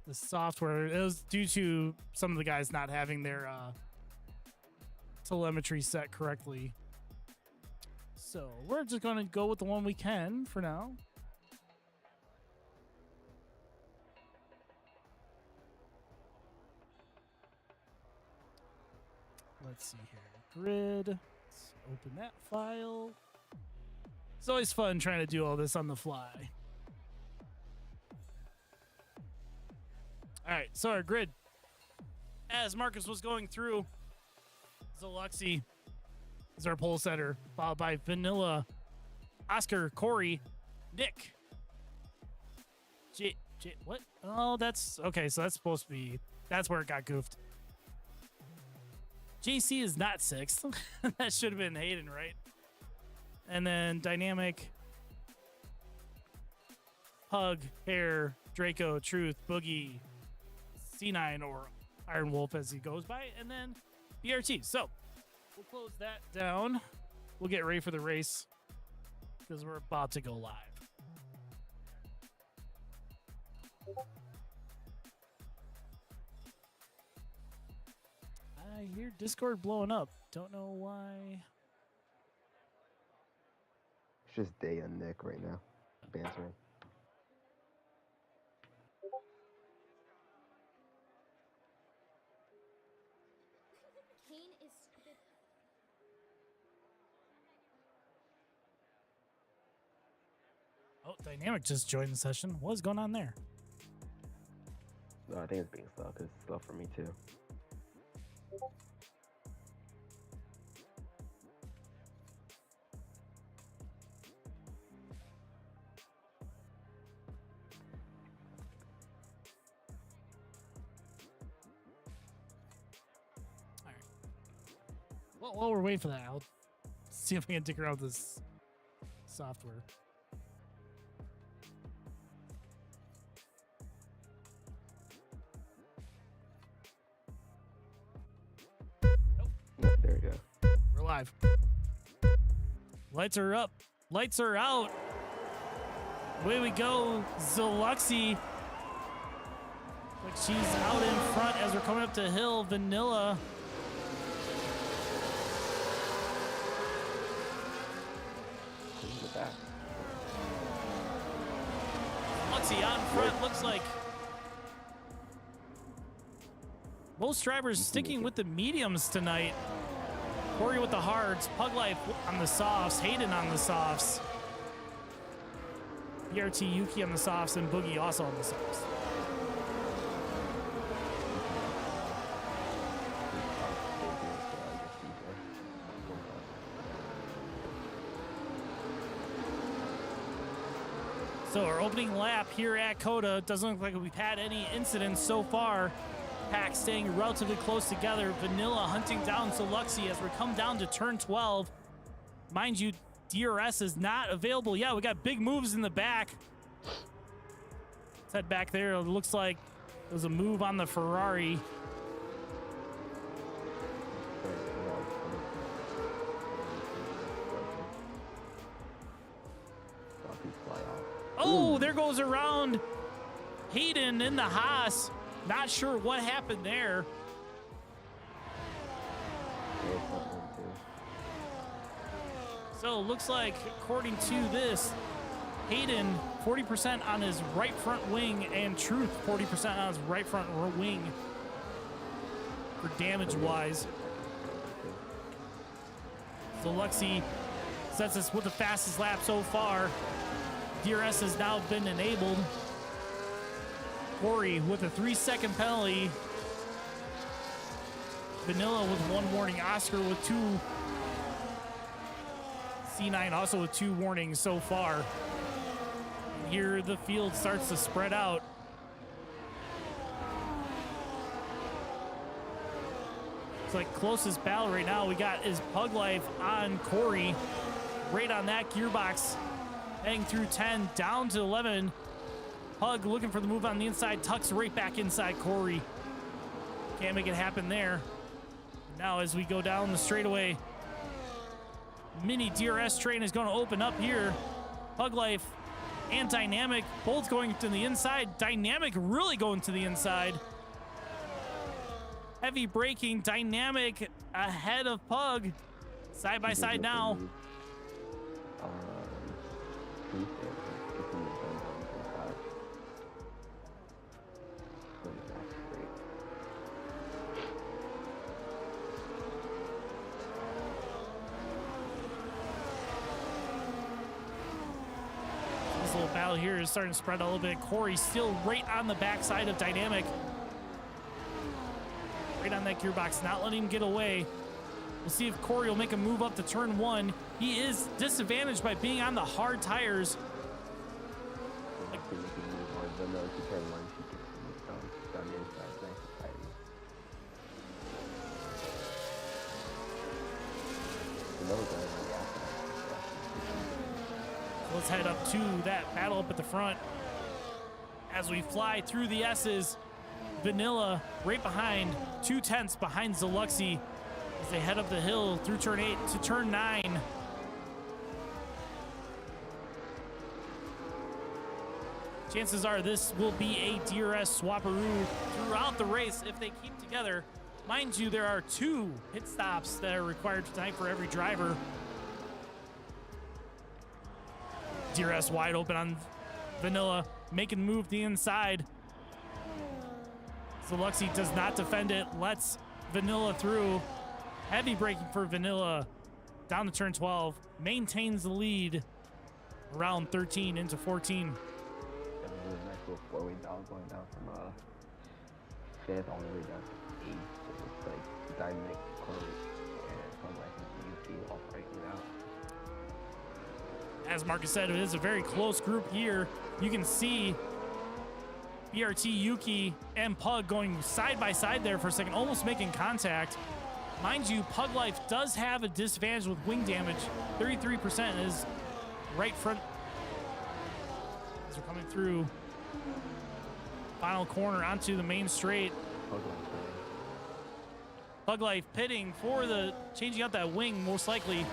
the software. It was due to some of the guys not having their telemetry set correctly. So we're just going to go with the one we can for now. Let's see here. Grid. Let's open that file. It's always fun trying to do all this on the fly. All right, so our grid. As Marcus was going through, Zeluxy is our pole setter, followed by Vanilla, Oscar, Corey, Nick. What? Oh, that's okay. So that's supposed to be, that's where it got goofed. JC is not sixth. That should have been Hayden, right? And then Dynamic, Pug, Hair, Draco, Truth, Boogie, C9, or Iron Wolf as he goes by, and then BRT. So we'll close that down. We'll get ready for the race because we're about to go live. I hear Discord blowing up. Don't know why. It's just Day and Nick right now, bantering. Kane is stupid. Oh, Dynamic just joined the session. What's going on there? No, I think it's being slow because it's slow for me too. Well, while we're waiting for that, I'll see if I can dig around this software. Yep, there we go. We're live. Lights are up. Lights are out. Away we go. Zeluxy. Like she's out in front as we're coming up to hill. Vanilla. Zeluxy out in front. Looks like most drivers sticking with the mediums tonight. Corey with the hards, Pug Life on the softs, Hayden on the softs, BRT Yuki on the softs, and Boogie also on the softs. So our opening lap here at COTA doesn't look like we've had any incidents so far. Pack staying relatively close together. Vanilla hunting down Zeluxy as we come down to turn 12. Mind you, DRS is not available. Yeah, we got big moves in the back. Let's head back there. It looks like there's a move on the Ferrari. Oh, there goes around Hayden in the Haas. Not sure what happened there. So it looks like, according to this, Hayden 40% on his right front wing and Truth 40% on his right front wing for damage-wise. So Luxy sets us with the fastest lap so far. DRS has now been enabled. Corey with a 3-second penalty. Vanilla with 1 warning. Oscar with 2. C9 also with 2 warnings so far. And here the field starts to spread out. It's like closest battle right now we got is Pug Life on Corey. Right on that gearbox. Heading through 10, down to 11. Pug looking for the move on the inside, tucks right back inside Corey. Can't make it happen there. Now as we go down the straightaway, mini DRS train is going to open up here. Pug Life and Dynamic both going to the inside. Dynamic really going to the inside. Heavy braking, Dynamic ahead of Pug. Side by side now. This little battle here is starting to spread a little bit. Corey still right on the backside of Dynamic. Right on that gearbox, not letting him get away. We'll see if Corey will make a move up to turn 1. He is disadvantaged by being on the hard tires. Let's head up to that battle up at the front. As we fly through the S's, Vanilla right behind, 2/10 behind Zaluxi as they head up the hill through turn 8 to turn 9. Chances are this will be a DRS swaparoo throughout the race if they keep together. Mind you, there are 2 pit stops that are required tonight for every driver. DRS wide open on Vanilla, making the move to the inside. Zaluxi does not defend it, lets Vanilla through. Heavy braking for Vanilla down to turn 12, maintains the lead around 13 into 14. Nice little four-way down going down from 5th all the way down to 8th. So it's like Dynamic, Corey, and Pug Life and UC all fighting it out. As Marcus said, it is a very close group here. You can see BRT, Yuki, and Pug going side by side there for a second, almost making contact. Mind you, Pug Life does have a disadvantage with wing damage. 33% is right front. As we're coming through final corner onto the main straight. Pug Life pitting for the changing out that wing, most likely.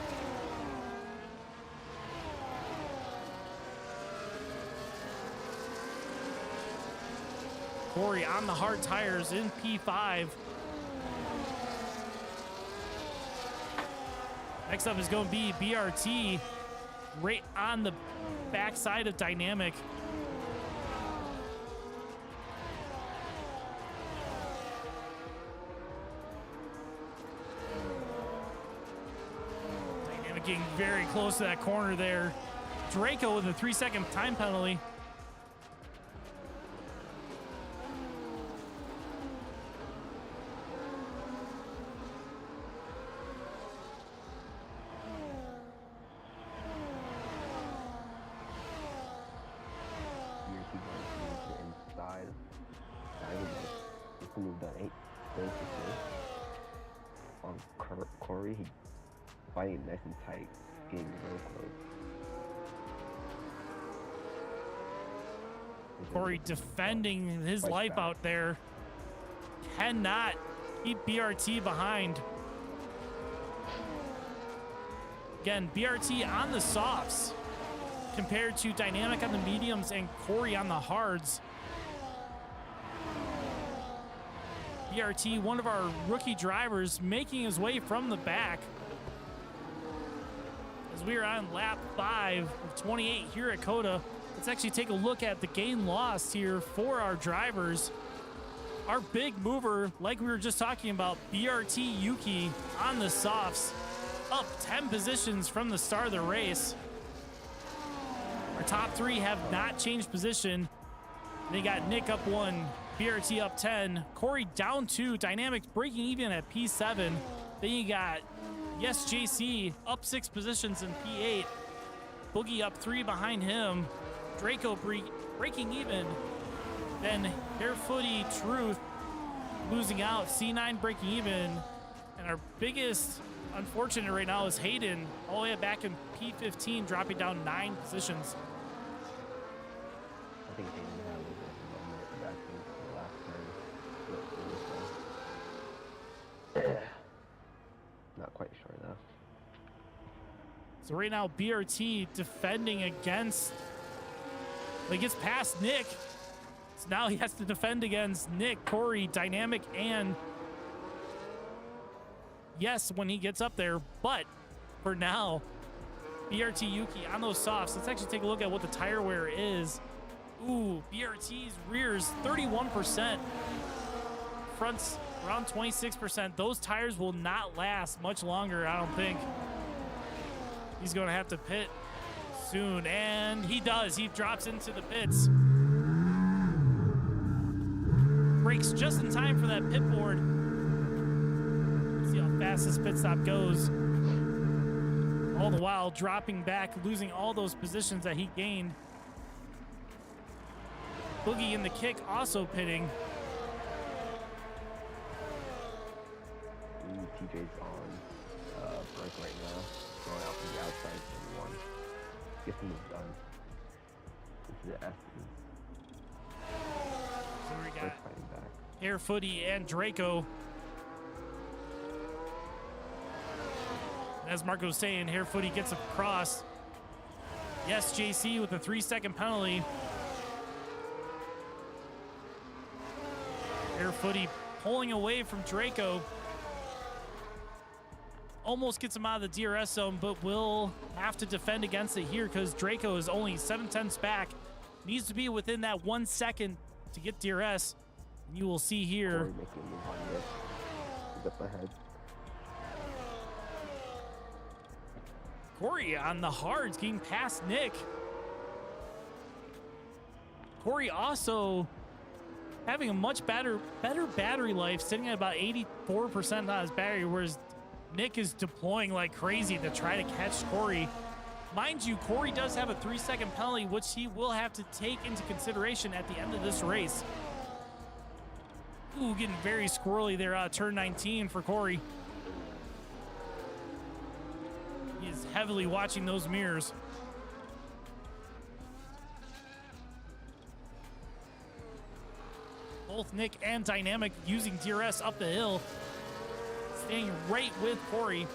Corey on the hard tires in P5. Next up is going to be BRT right on the backside of Dynamic. Dynamic getting very close to that corner there. Draco with a 3-second time penalty. Corey, he fighting nice and tight, getting real close. Corey defending his life out there. Cannot keep BRT behind. Again, BRT on the softs compared to Dynamic on the mediums and Corey on the hards. BRT, one of our rookie drivers, making his way from the back. As we are on lap 5 of 28 here at COTA, let's actually take a look at the gain lost here for our drivers. Our big mover, like we were just talking about, BRT Yuki on the softs, up 10 positions from the start of the race. Our top 3 have not changed position. They got Nick up 1, BRT up 10, Corey down 2, Dynamic breaking even at P7. Then you got Yes JC up 6 positions in P8, Boogie up 3 behind him, Draco breaking even. Then Barefooty Truth losing out, C9 breaking even. And our biggest unfortunate right now is Hayden, all the way back in P15, dropping down 9 positions. I think Hayden had a little bit of a moment back in the last turn. Not quite sure though. So right now, BRT defending against, he gets past Nick. So now he has to defend against Nick, Corey, Dynamic, and yes, when he gets up there. But for now, BRT Yuki on those softs. Let's actually take a look at what the tire wear is. Ooh, BRT's rears 31%. Fronts around 26%. Those tires will not last much longer, I don't think. He's going to have to pit soon, and he does. He drops into the pits. Brakes just in time for that pit board. Let's see how fast this pit stop goes. All the while dropping back, losing all those positions that he gained. Boogie in the kick also pitting. TJ's on break right now, going out from the outside for one. Gibson is done. This is the Estons. So we got fighting back. Air Footy and Draco. As Marco was saying, Hair Footy gets across. Yes, JC with a 3-second penalty. Air Footy pulling away from Draco. Almost gets him out of the DRS zone, but will have to defend against it here because Draco is only 7/10ths back. Needs to be within that 1 second to get DRS. And you will see here. Corey making a move on this. He's up ahead. Corey on the hards getting past Nick. Corey also having a much better battery life, sitting at about 84% on his battery, whereas Nick is deploying like crazy to try to catch Corey. Mind you, Corey does have a 3-second penalty, which he will have to take into consideration at the end of this race. Ooh, getting very squirrely there out of turn 19 for Corey. He is heavily watching those mirrors. Both Nick and Dynamic using DRS up the hill. Staying right with Corey.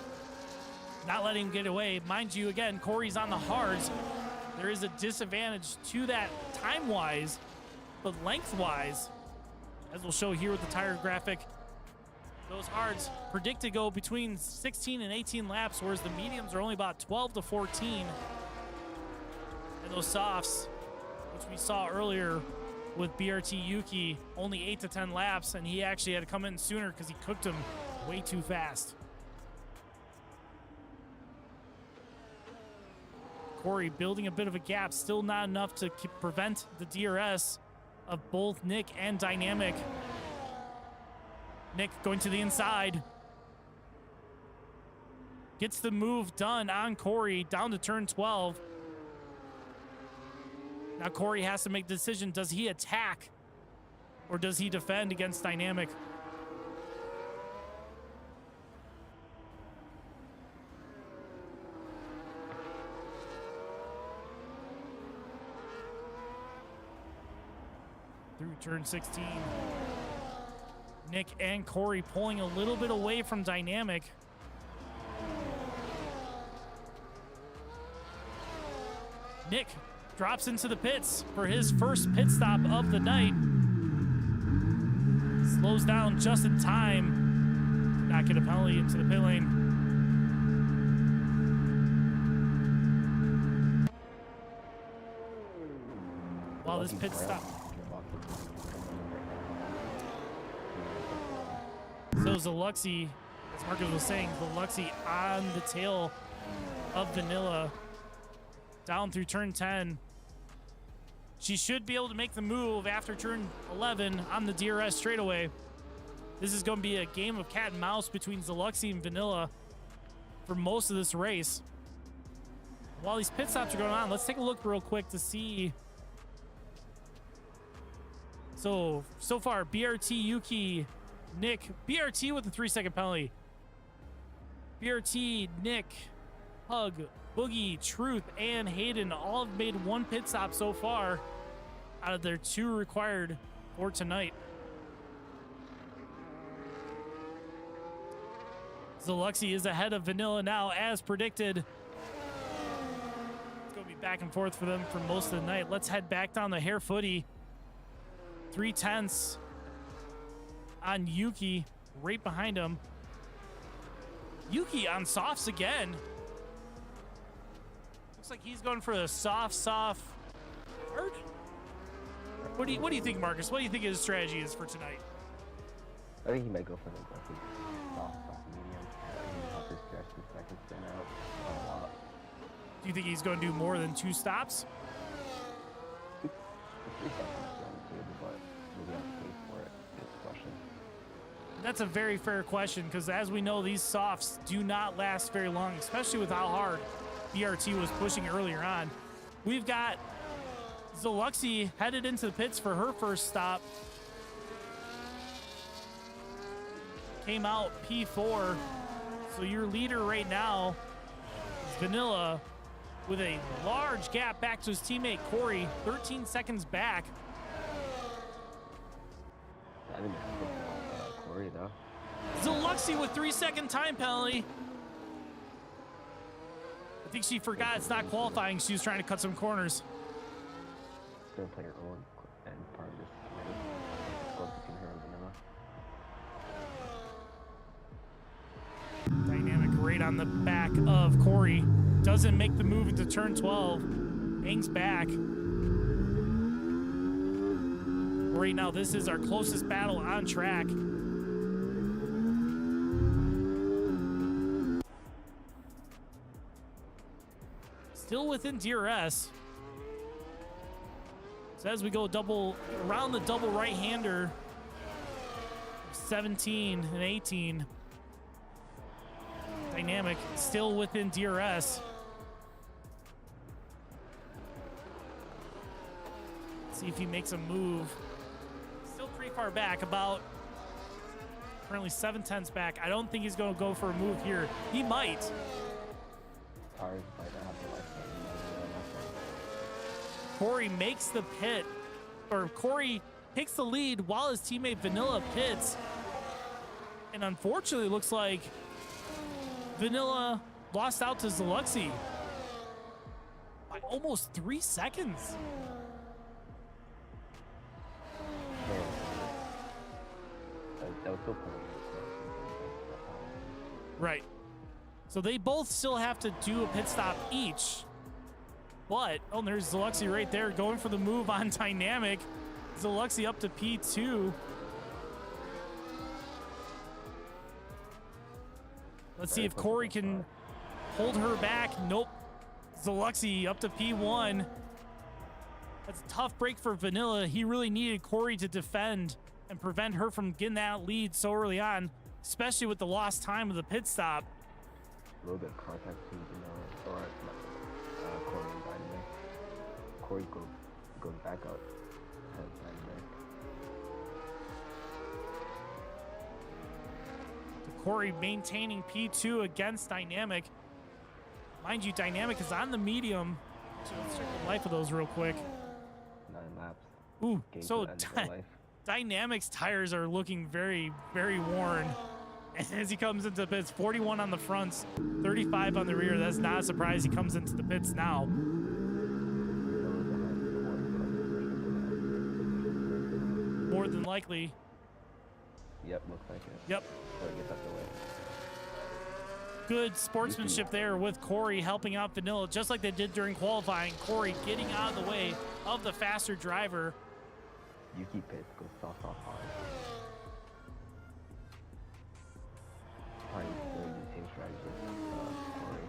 Not letting him get away. Mind you, again, Corey's on the hards. There is a disadvantage to that time-wise, but length-wise, as we'll show here with the tire graphic, those hards predict to go between 16 and 18 laps, whereas the mediums are only about 12 to 14. And those softs, which we saw earlier with BRT Yuki, only 8 to 10 laps, and he actually had to come in sooner because he cooked him way too fast. Corey building a bit of a gap, still not enough to prevent the DRS of both Nick and Dynamic. Nick going to the inside. Gets the move done on Corey down to turn 12. Now Corey has to make the decision. Does he attack or does he defend against Dynamic? Through turn 16. Nick and Corey pulling a little bit away from Dynamic. Nick drops into the pits for his first pit stop of the night. Slows down just in time. Not get a penalty into the pit lane. While this pit stop. So Zaluxy, as Marcus was saying, Zaluxy on the tail of Vanilla. Down through turn 10. She should be able to make the move after turn 11 on the DRS straightaway. This is going to be a game of cat and mouse between Zaluxy and Vanilla for most of this race. While these pit stops are going on, let's take a look real quick to see. So far, BRT, Yuki, Nick, BRT with a 3-second penalty. BRT, Nick, Hug, Boogie, Truth, and Hayden all have made one pit stop so far out of their 2 required for tonight. Zaluxy is ahead of Vanilla now, as predicted. It's going to be back and forth for them for most of the night. Let's head back down the Hare Footy. 3/10 on Yuki, right behind him. Yuki on softs again. Looks like he's going for a soft hard. What do you think, Marcus? What do you think his strategy is for tonight? I think he might go for an aggressive soft medium. Help his stretch the second spin out a lot. Do you think he's going to do more than 2 stops? The 3 seconds sounds good, but will we have to pay for it? Good question. That's a very fair question, because as we know, these softs do not last very long, especially with how hard BRT was pushing earlier on. We've got Zaluxy headed into the pits for her first stop. Came out P4. So your leader right now is Vanilla with a large gap back to his teammate Corey, 13 seconds back. I didn't think Corey though. Zaluxy with 3-second time penalty. I think she forgot it's not qualifying. She was trying to cut some corners. She's gonna play her own and part of this committee. It's close between her and Vanilla. Dynamic right on the back of Corey. Doesn't make the move into turn 12. Hangs back. Right now, this is our closest battle on track. Still within DRS. So as we go around the double right-hander, 17 and 18. Dynamic still within DRS. Let's see if he makes a move. Still pretty far back, about currently 7/10 back. I don't think he's going to go for a move here. He might. Cars might not have the lifespan. Corey makes the pit, or Corey takes the lead while his teammate Vanilla pits. And unfortunately, it looks like Vanilla lost out to Zaluxy by almost 3 seconds. That was still pretty. Right. So they both still have to do a pit stop each. But, oh, there's Zaluxy right there going for the move on Dynamic. Zaluxy up to P2. Let's see if Corey can hold her back. Nope. Zaluxy up to P1. That's a tough break for Vanilla. He really needed Corey to defend and prevent her from getting that lead so early on, especially with the lost time of the pit stop. A little bit of contact between Vanilla or Corey and Dynamic. Corey goes back out ahead of Dynamic. Corey maintaining P2 against Dynamic. Mind you, Dynamic is on the medium. So let's check the life of those real quick. 9 laps. Ooh, Game so to end of life. Dynamic's tires are looking very, very worn. As he comes into the pits, 41 on the fronts, 35 on the rear. That's not a surprise. He comes into the pits now. More than likely. Yep, looks like it. Yep. So it gets out the way. Good sportsmanship there with Corey helping out Vanilla, just like they did during qualifying. Corey getting out of the way of the faster driver. Yuki pits goes soft hard. Probably doing the same strategy as Corey.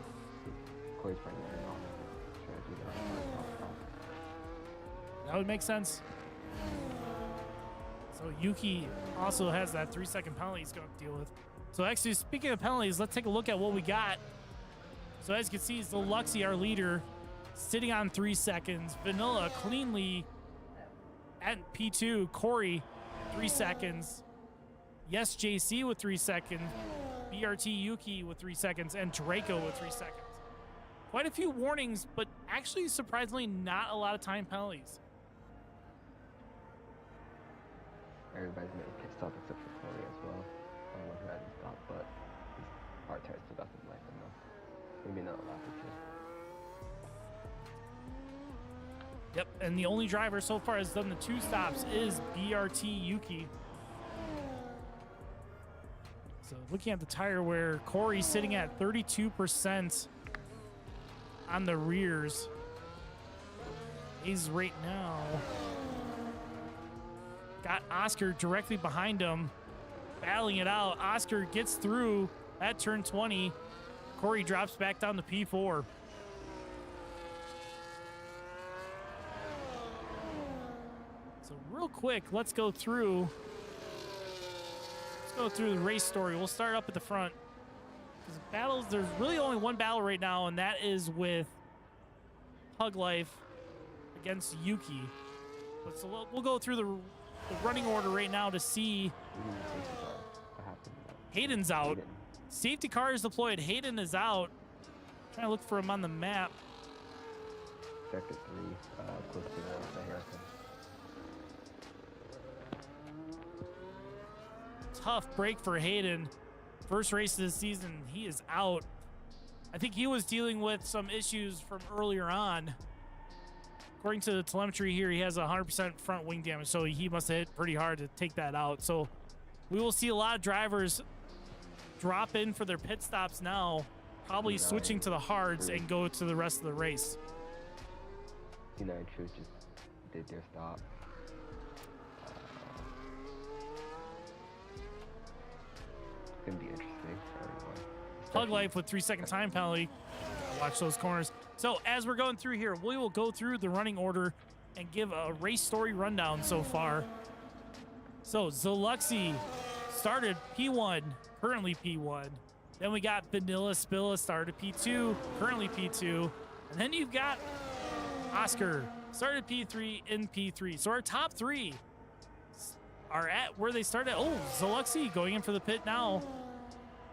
Corey's probably doing all the strategy that I'm soft. That would make sense. So Yuki also has that 3-second penalty he's going to deal with. So actually, speaking of penalties, let's take a look at what we got. So as you can see, Zaluxy, our leader, sitting on 3 seconds. Vanilla cleanly at P2. Corey, 3 seconds. Yes, JC with 3 seconds. BRT Yuki with 3 seconds, and Draco with 3 seconds. Quite a few warnings, but actually surprisingly not a lot of time penalties. Everybody's made a pit stop except for Corey as well. I don't know who hasn't stopped, but his hard tires still got some life in them. Maybe not a lot or two. Yep, and the only driver so far has done the 2 stops is BRT Yuki. So looking at the tire wear, Corey's sitting at 32% on the rears. He's right now got Oscar directly behind him, battling it out. Oscar gets through at turn 20. Corey drops back down to P4. So real quick, let's go through the race story. We'll start up at the front. Battles, there's really only one battle right now, and that is with Pug Life against Yuki. But so we'll go through the running order right now to see. Hayden's out. Safety car is deployed. Hayden is out. Trying to look for him on the map. Sector 3, close to the hairpin. Tough break for Hayden. First race of the season, he is out. I think he was dealing with some issues from earlier on. According to the telemetry here, he has 100% front wing damage, so he must have hit pretty hard to take that out. So we will see a lot of drivers drop in for their pit stops now, probably switching to the hards and go to the rest of the race. C9 Truth just did their stop. It's gonna be interesting for everyone. Pug Life with 3-second time penalty. Watch those corners. So as we're going through here, we will go through the running order and give a race story rundown so far. So Zaluxy started P1, currently P1. Then we got Vanilla Spilla started P2, currently P2. And then you've got Oscar started P3 in P3. So our top 3 are at where they started. Oh, Zaluxy going in for the pit now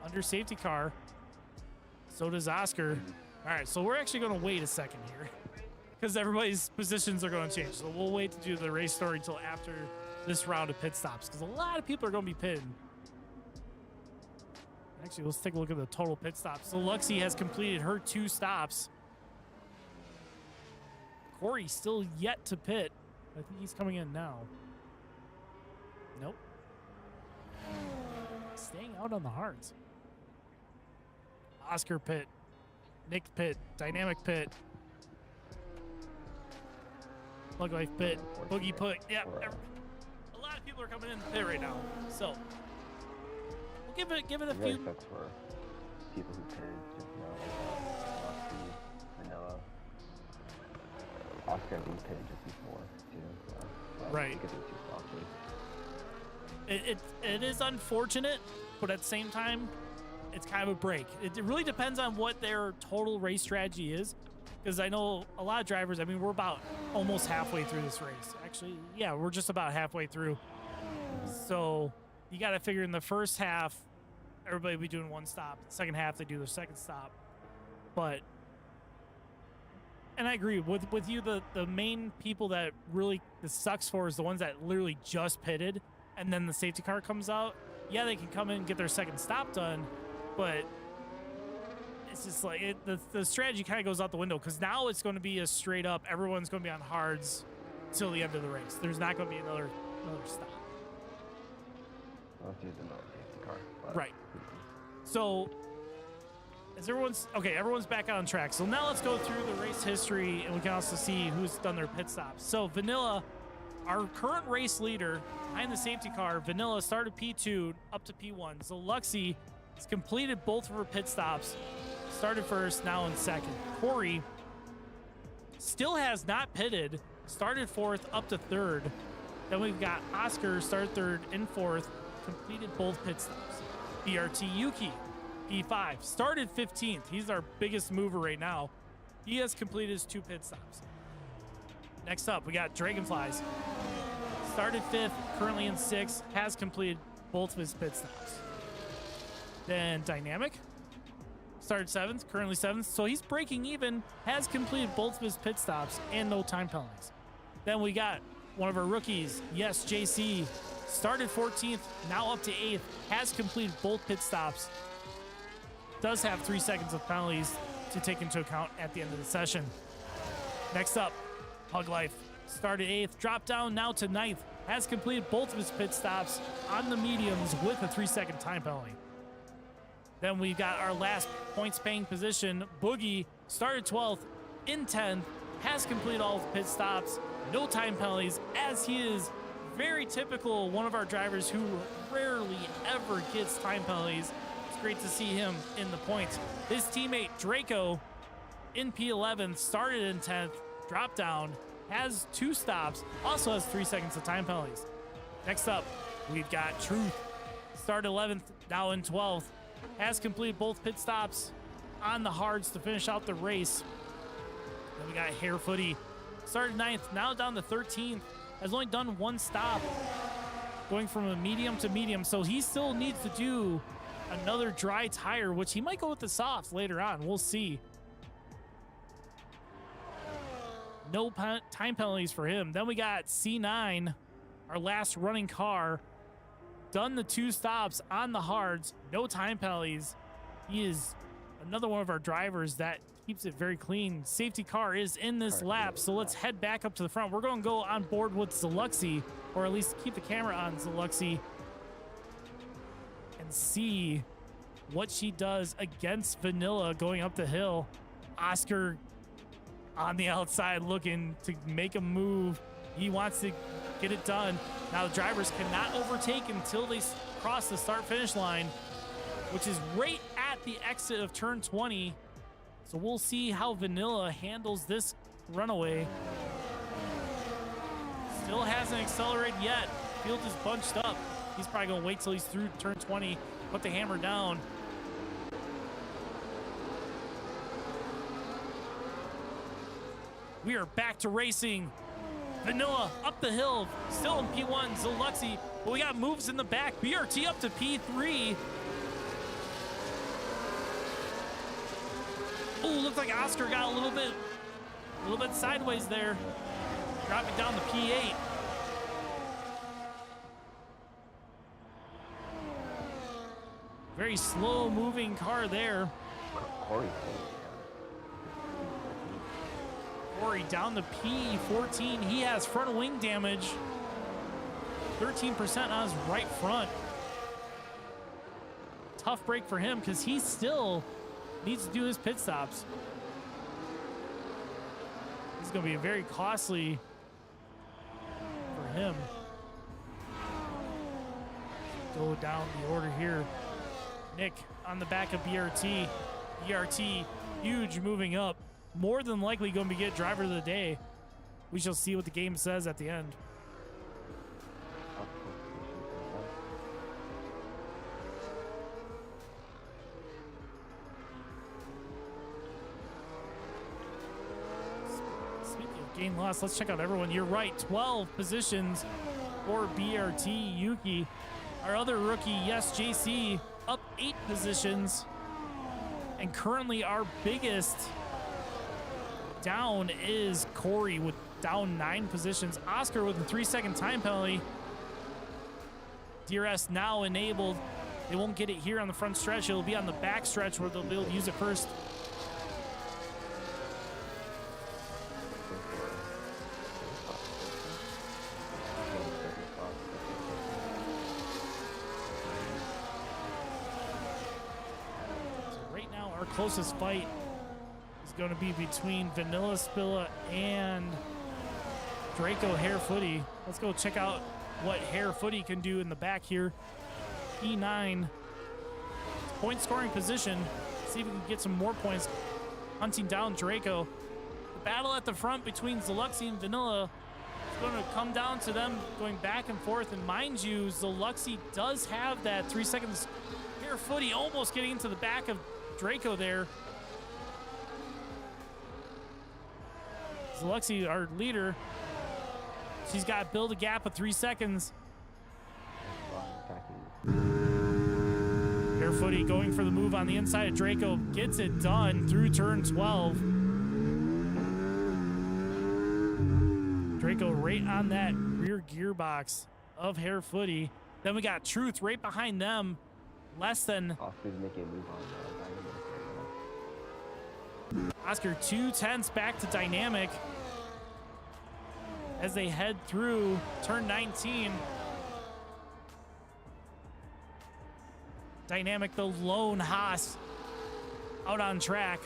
under safety car. So does Oscar. All right, so we're actually going to wait a second here because everybody's positions are going to change. So we'll wait to do the race story until after this round of pit stops because a lot of people are going to be pitting. Actually, let's take a look at the total pit stops. So Luxie has completed her 2 stops. Corey still yet to pit. I think he's coming in now. Nope. Staying out on the hards. Oscar pit. Nick pit. Dynamic pit. Plug Life pit. Boogie put. Yeah. A lot of people are coming in the pit right now. So we'll give it a few. Sucks for people who pitted just now. Vanilla. Oscar being pitted just before too. So, right. It is unfortunate, but at the same time, it's kind of a break. It really depends on what their total race strategy is. Because I know a lot of drivers, I mean, we're about almost halfway through this race. Actually, yeah, we're just about halfway through. So you got to figure in the first half, everybody will be doing 1 stop. The second half, they do their 2nd stop. But, and I agree with you, the main people that really this sucks for is the ones that literally just pitted and then the safety car comes out. Yeah, they can come in and get their 2nd stop done, but it's just like the strategy kind of goes out the window because now it's going to be a straight up, everyone's going to be on hards till the end of the race. There's not going to be another stop. Well, it's using another safety car. But. Right. So everyone's back on track. So now let's go through the race history and we can also see who's done their pit stops. So Vanilla, our current race leader behind the safety car, Vanilla started P2 up to P1. So Luxie has completed both of her pit stops, started first, now in 2nd. Corey still has not pitted, started 4th up to 3rd. Then we've got Oscar, started 3rd and 4th, completed both pit stops. BRT Yuki, P5, started 15th. He's our biggest mover right now. He has completed his 2 pit stops. Next up, we got Dragonflies. Started 5th, currently in 6th, has completed both of his pit stops. Then Dynamic started 7th, currently 7th. So he's breaking even, has completed both of his pit stops and no time penalties. Then we got one of our rookies, Yes JC, started 14th, now up to 8th, has completed both pit stops. Does have 3 seconds of penalties to take into account at the end of the session. Next up, Pug Life started 8th, dropped down now to 9th, has completed both of his pit stops on the mediums with a 3-second time penalty. Then we got our last points paying position, Boogie, started 12th, in 10th, has completed all of the pit stops, no time penalties, as he is very typical, one of our drivers who rarely ever gets time penalties. It's great to see him in the points. His teammate Draco in P11 started in 10th, dropped down, has 2 stops, also has 3 seconds of time penalties. Next up, we've got Truth, started 11th, now in 12th, has completed both pit stops on the hards to finish out the race. Then we got Hair Footy, started 9th, now down to 13th, has only done 1 stop, going from a medium to medium, so he still needs to do another dry tire, which he might go with the softs later on. We'll see. No time penalties for him. Then we got C9, our last running car, done the 2 stops on the hards, no time penalties. He is another one of our drivers that keeps it very clean. Safety car is in this lap, so let's head back up to the front. We're going to go on board with Zaluxy, or at least keep the camera on Zaluxy, and see what she does against Vanilla going up the hill. Oscar on the outside looking to make a move. He wants to get it done. Now the drivers cannot overtake until they cross the start-finish line, which is right at the exit of turn 20. So we'll see how Vanilla handles this runaway. Still hasn't accelerated yet. Field is bunched up. He's probably gonna wait till he's through turn 20, put the hammer down. We are back to racing. Vanilla up the hill, still in P1, Zaluxy, but we got moves in the back. BRT up to P3. Oh, looked like Oscar got a little bit sideways there. Dropping down to P8. Very slow moving car there. Corey down to P14. He has front wing damage. 13% on his right front. Tough break for him because he still needs to do his pit stops. This is going to be very costly for him. Go down the order here. Nick on the back of BRT. BRT, huge moving up. More than likely going to get driver of the day. We shall see what the game says at the end. Speaking of game loss, let's check out everyone. You're right, 12 positions for BRT Yuki. Our other rookie, Yes JC, up 8 positions. And currently our biggest down is Corey with down 9 positions. Oscar with a 3-second time penalty. DRS now enabled. They won't get it here on the front stretch. It'll be on the back stretch where they'll be able to use it first. So right now our closest fight going to be between Vanilla Spilla and Draco Hair Footy. Let's go check out what Hair Footy can do in the back here. E9, point scoring position. See if we can get some more points. Hunting down Draco. The battle at the front between Zaluxy and Vanilla is going to come down to them going back and forth. And mind you, Zaluxy does have that 3 seconds. Hair Footy almost getting into the back of Draco there. Zaluxy, our leader, she's got to build a gap of 3 seconds. Hair Harefooty going for the move on the inside of Draco. Gets it done through turn 12. Draco right on that rear gearbox of Harefooty. Then we got Truth right behind them. Less than Oscar's making a move on Oscar 2/10 back to Dynamic as they head through turn 19. Dynamic, the lone Haas, out on track.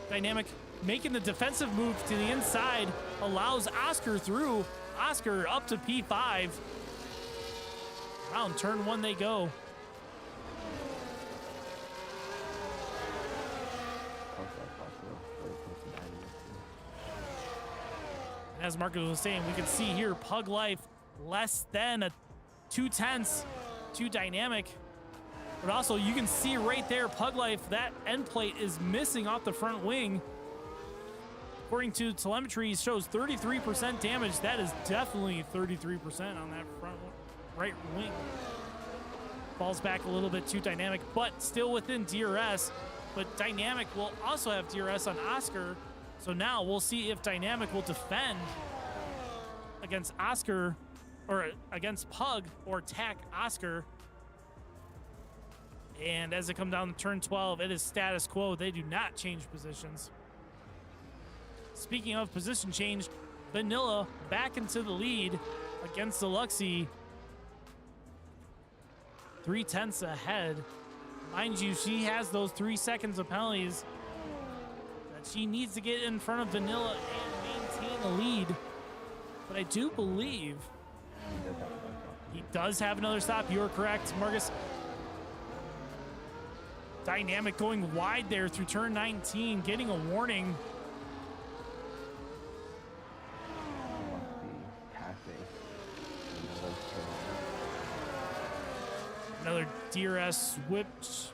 Dynamic making the defensive move to the inside, allows Oscar through. Oscar up to P5. Around turn 1 they go. And as Marcus was saying, we can see here Pug Life less than a 2/10 to Dynamic. But also you can see right there, Pug Life, that end plate is missing off the front wing. According to telemetry, shows 33% damage. That is definitely 33% on that front right wing. Falls back a little bit to Dynamic, but still within DRS. But Dynamic will also have DRS on Oscar. So now we'll see if Dynamic will defend against Oscar or against Pug or attack Oscar. And as it comes down to turn 12, it is status quo. They do not change positions. Speaking of position change, Vanilla back into the lead against the Luxie. 3/10 ahead. Mind you, she has those 3 seconds of penalties that she needs to get in front of Vanilla and maintain the lead. But I do believe he does have another stop. You are correct, Marcus. Dynamic going wide there through turn 19, getting a warning. Another DRS switch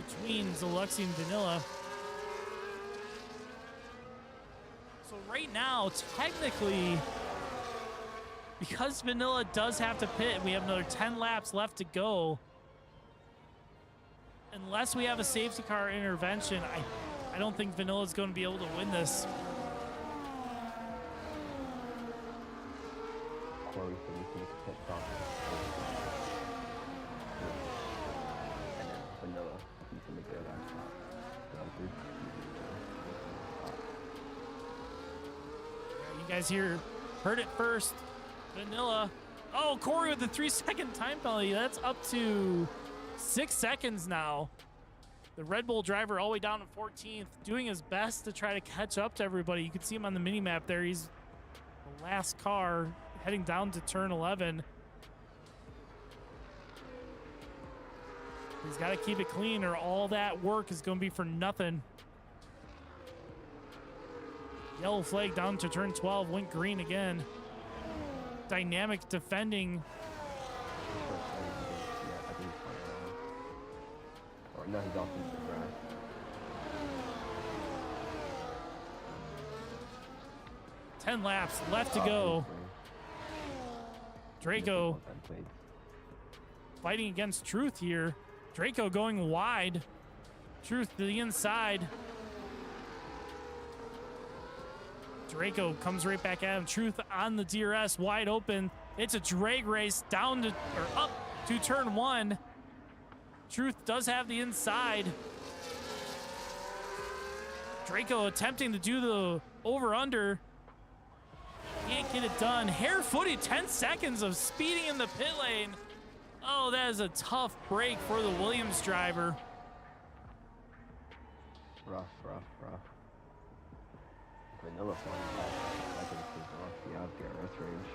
between Zaluxi and Vanilla. So right now, technically, because Vanilla does have to pit, we have another 10 laps left to go. Unless we have a safety car intervention, I don't think Vanilla is going to be able to win this. Chloe said we can make a pit stop. And then Vanilla, you can make their last stop. You guys here heard it first. Vanilla. Oh, Corey with the 3-second time penalty. That's up to 6 seconds now. The Red Bull driver all the way down to 14th, doing his best to try to catch up to everybody. You can see him on the mini map there. He's the last car heading down to turn 11. He's got to keep it clean or all that work is going to be for nothing. Yellow flag down to turn 12, went green again. Dynamic defending. Or no, he's off in the grass. Ten laps left to go. Draco fighting against Truth here. Draco going wide. Truth to the inside. Draco comes right back at him. Truth on the DRS, wide open. It's a drag race down to, or up to turn 1. Truth does have the inside. Draco attempting to do the over-under. Can't get it done. Harefooty, 10 seconds of speeding in the pit lane. Oh, that is a tough break for the Williams driver. Rough. Vanilla falling back. I think he's off the DRS range.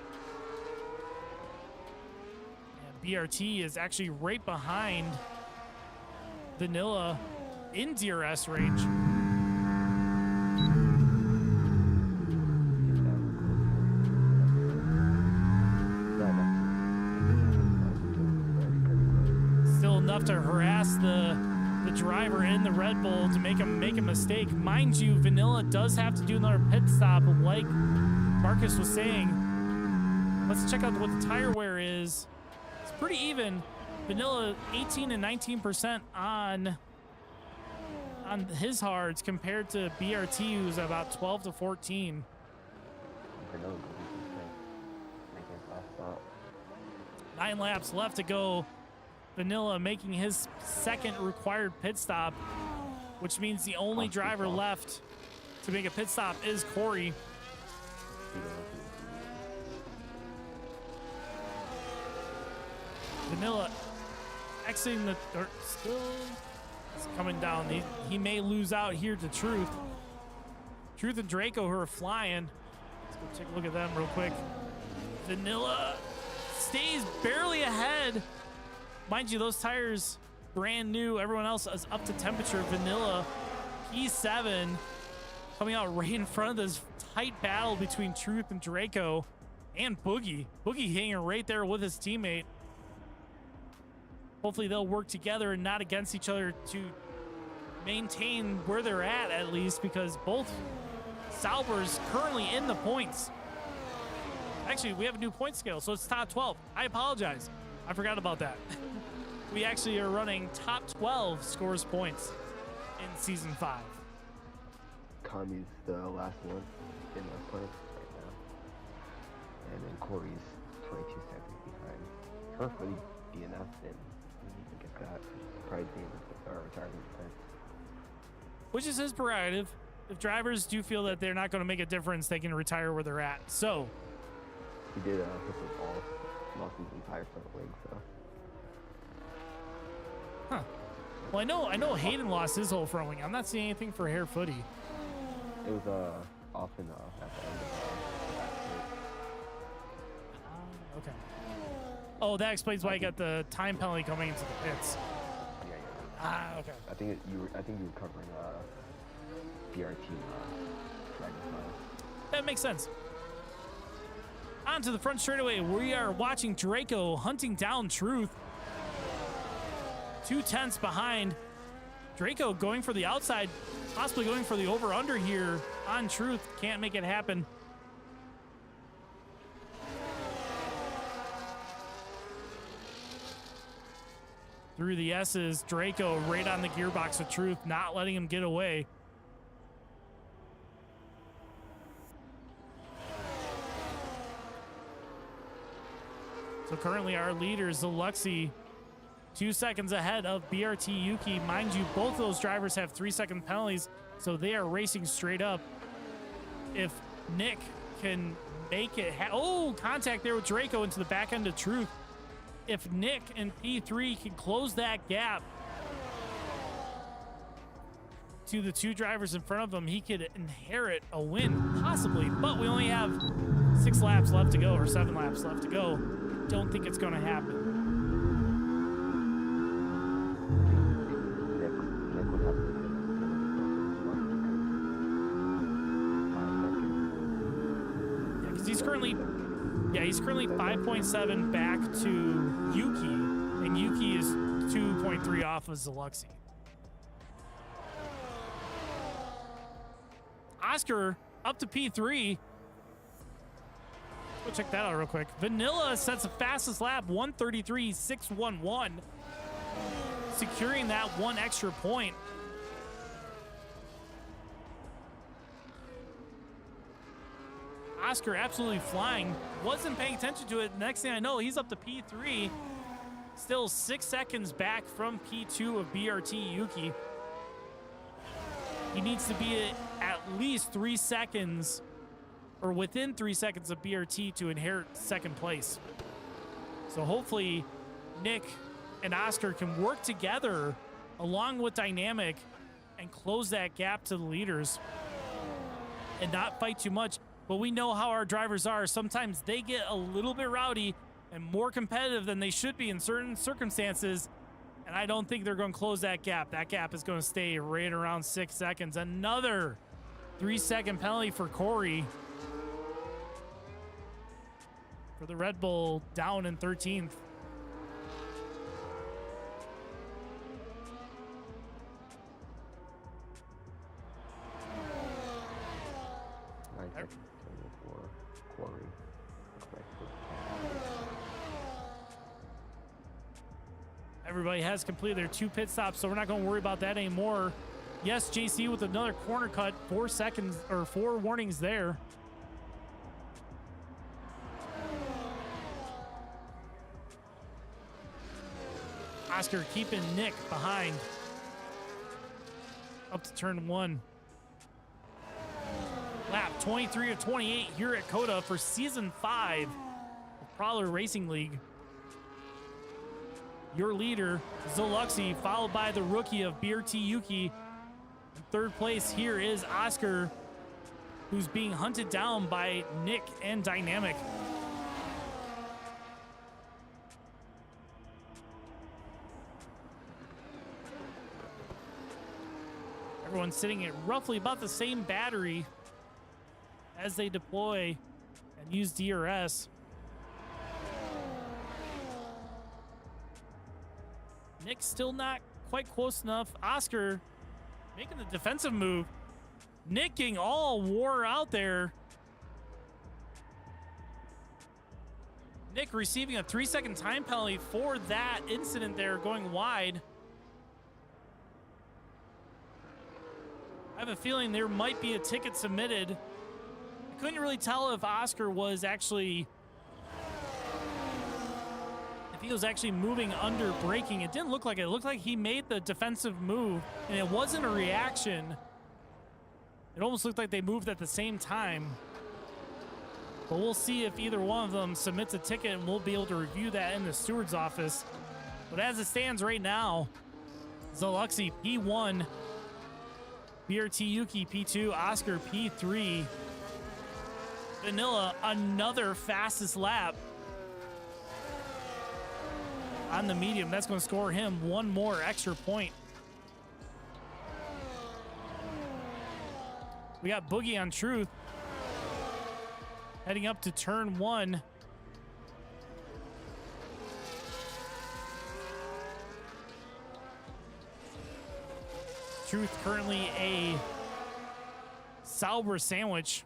And BRT is actually right behind Vanilla in DRS range. Still enough to harass the driver in the Red Bull to make him make a mistake. Mind you, Vanilla does have to do another pit stop like Marcus was saying. Let's check out what the tire wear is. It's pretty even. Vanilla 18 and 19% on his hards compared to BRT, who's about 12 to 14. Vanilla goes making his last stop. 9 laps left to go. Vanilla making his second required pit stop, which means the only driver left to make a pit stop is Corey. Vanilla exiting the dirt, still coming down. He may lose out here to Truth. Truth and Draco, who are flying. Let's go take a look at them real quick. Vanilla stays barely ahead. Mind you, those tires brand new. Everyone else is up to temperature. Vanilla P7 coming out right in front of this tight battle between Truth and Draco and Boogie. Boogie hanging right there with his teammate. Hopefully they'll work together and not against each other to maintain where they're at least, because both Saubers currently in the points. Actually, we have a new point scale, so it's top 12. I apologize. I forgot about that. We actually are running top 12 scores points in Season 5. Kami's the last one in the points right now. And then Corey's 22 seconds behind. Hopefully DNF and we can get that prize game or retirement defense. Which is his prerogative. If drivers do feel that they're not going to make a difference, they can retire where they're at. So he did hit the ball, lost his entire front wing, so. Huh. Well, I know Hayden lost his whole front wing. I'm not seeing anything for Hare Footy. It was off and at the end of Okay. Oh, that explains why I got the time penalty coming into the pits. yeah. Okay. I think you were covering BRT Dragonfly. That makes sense. On to the front straightaway. We are watching Draco hunting down Truth. 2 tenths behind. Draco going for the outside, possibly going for the over-under here on Truth. Can't make it happen. Through the S's, Draco right on the gearbox with Truth, not letting him get away. So currently our leader, Zaluxi, 2 seconds ahead of BRT Yuki. Mind you, both those drivers have 3-second penalties, so they are racing straight up. If Nick can make it, contact there with Draco into the back end of Truth. If Nick and P3 can close that gap to the 2 drivers in front of him, he could inherit a win, possibly. But we only have 6 laps left to go, or 7 laps left to go. Don't think it's going to happen. Nick would have to Yeah, because he's currently 5.7 back to Yuki, and Yuki is 2.3 off of Zaluxi. Oscar up to P3. Go check that out real quick. Vanilla sets the fastest lap, 1:33.611, securing that 1 extra point. Oscar absolutely flying. Wasn't paying attention to it. Next thing I know, he's up to P3. Still 6 seconds back from P2 of BRT Yuki. He needs to be at least 3 seconds, or within 3 seconds of BRT, to inherit second place. So hopefully Nick and Oscar can work together along with Dynamic and close that gap to the leaders and not fight too much. But we know how our drivers are. Sometimes they get a little bit rowdy and more competitive than they should be in certain circumstances. And I don't think they're going to close that gap. That gap is going to stay right around 6 seconds. Another 3-second penalty for Corey. For the Red Bull down in 13th. for Corey. Everybody has completed their 2 pit stops, so we're not going to worry about that anymore. Yes, JC with another corner cut, 4 seconds or 4 warnings there. Oscar keeping Nick behind. Up to turn 1. Lap 23 of 28 here at COTA for season 5 of Prowler Racing League. Your leader, Zoluxi, followed by the rookie of BRT Yuki. In third place here is Oscar, who's being hunted down by Nick and Dynamic. Everyone's sitting at roughly about the same battery as they deploy and use DRS. Nick's still not quite close enough. Oscar making the defensive move. Nick getting all wore out there. Nick receiving a 3-second time penalty for that incident there, going wide. I have a feeling there might be a ticket submitted. I couldn't really tell if Oscar was actually, if he was actually moving under braking. It didn't look like it. It looked like he made the defensive move, and it wasn't a reaction. It almost looked like they moved at the same time. But we'll see if either one of them submits a ticket, and we'll be able to review that in the steward's office. But as it stands right now, Zoluxi P1, BRT Yuki P2, Oscar P3. Vanilla, another fastest lap on the medium. That's going to score him 1 more extra point. We got Boogie on Truth heading up to turn 1. Truth currently a Sauber sandwich.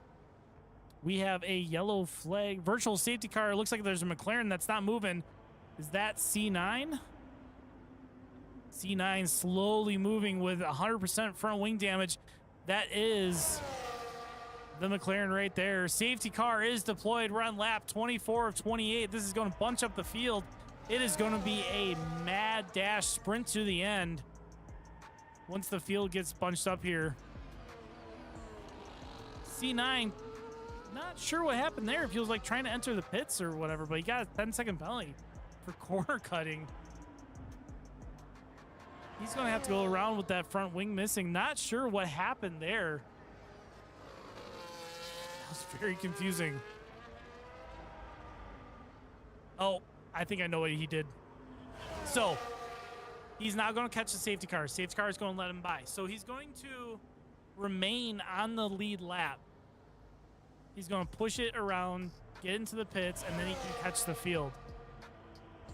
We have a yellow flag. Virtual safety car. It looks like there's a McLaren that's not moving. Is that C9? C9 slowly moving with 100% front wing damage. That is the McLaren right there. Safety car is deployed. We're on lap 24 of 28. This is going to bunch up the field. It is going to be a mad dash sprint to the end once the field gets bunched up here. C9, not sure what happened there. If he was like trying to enter the pits or whatever, but he got a 10-second penalty for corner cutting. He's going to have to go around with that front wing missing. Not sure what happened there. That was very confusing. Oh, I think I know what he did. So he's not going to catch the safety car. Safety car is going to let him by. So he's going to remain on the lead lap. He's going to push it around, get into the pits, and then he can catch the field.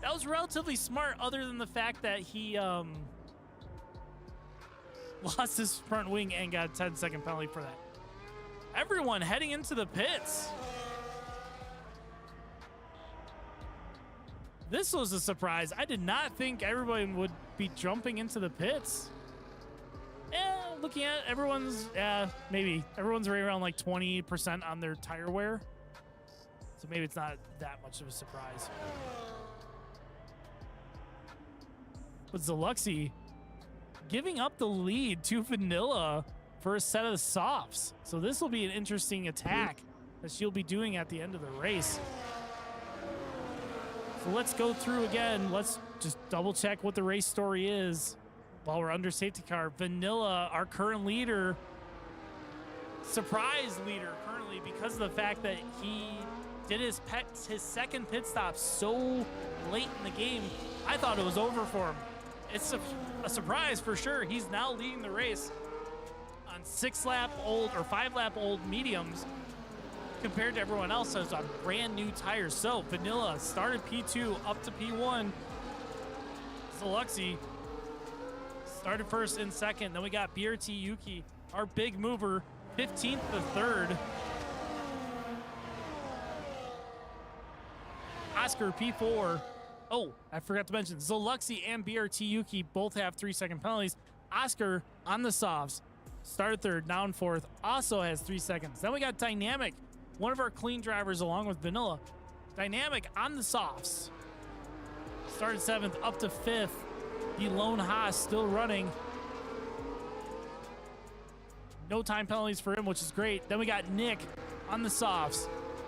That was relatively smart, other than the fact that he lost his front wing and got a 10-second penalty for that. Everyone heading into the pits. This was a surprise. I did not think everybody would be jumping into the pits. Looking at everyone's, maybe. Everyone's right around like 20% on their tire wear. So maybe it's not that much of a surprise. But Zoluxi giving up the lead to Vanilla for a set of softs. So this will be an interesting attack that she'll be doing at the end of the race. So let's go through again. Let's just double check what the race story is while we're under safety car. Vanilla, our current leader, surprise leader currently, because of the fact that he did his second pit stop so late in the game. I thought it was over for him. It's a surprise for sure. He's now leading the race on 6-lap-old or 5-lap-old mediums compared to everyone else who's on brand new tires. So Vanilla started P2 up to P1. Zoluxi started first and second. Then we got BRT Yuki, our big mover, 15th to 3rd. Oscar P4 Oh, I forgot to mention, Zoluxi and BRT Yuki both have 3-second penalties. Oscar on the softs, started third, now in fourth, also has 3 seconds. Then we got Dynamic, one of our clean drivers along with Vanilla. Dynamic on the softs, started seventh, up to fifth. The lone Haas still running. No time penalties for him, which is great. Then we got Nick on the softs,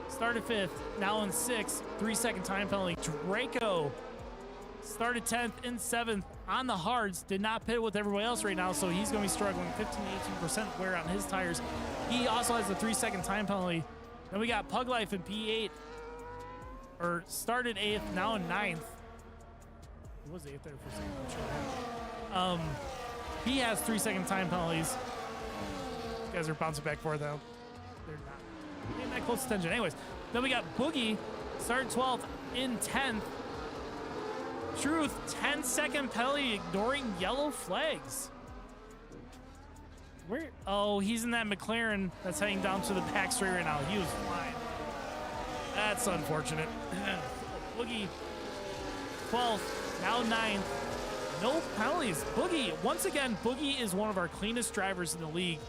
started fifth, now in sixth, 3-second time penalty. Draco started 10th in seventh on the hards, did not pit with everybody else right now, so he's going to be struggling. 15-18% wear on his tires. He also has a 3-second time penalty. Then we got Pug Life in P8, or started 8th, now in 9th. He was 8th there for a second, I'm sure. He has 3-second time penalties. These guys are bouncing back for though. They're not getting that close attention. Anyways, then we got Boogie, started 12th in 10th. Truth, 10-second penalty, ignoring yellow flags. Where? Oh, he's in that McLaren that's heading down to the back straight right now. He was flying. That's unfortunate. Boogie, 12th, now 9th. No penalties. Boogie, once again, Boogie is one of our cleanest drivers in the league.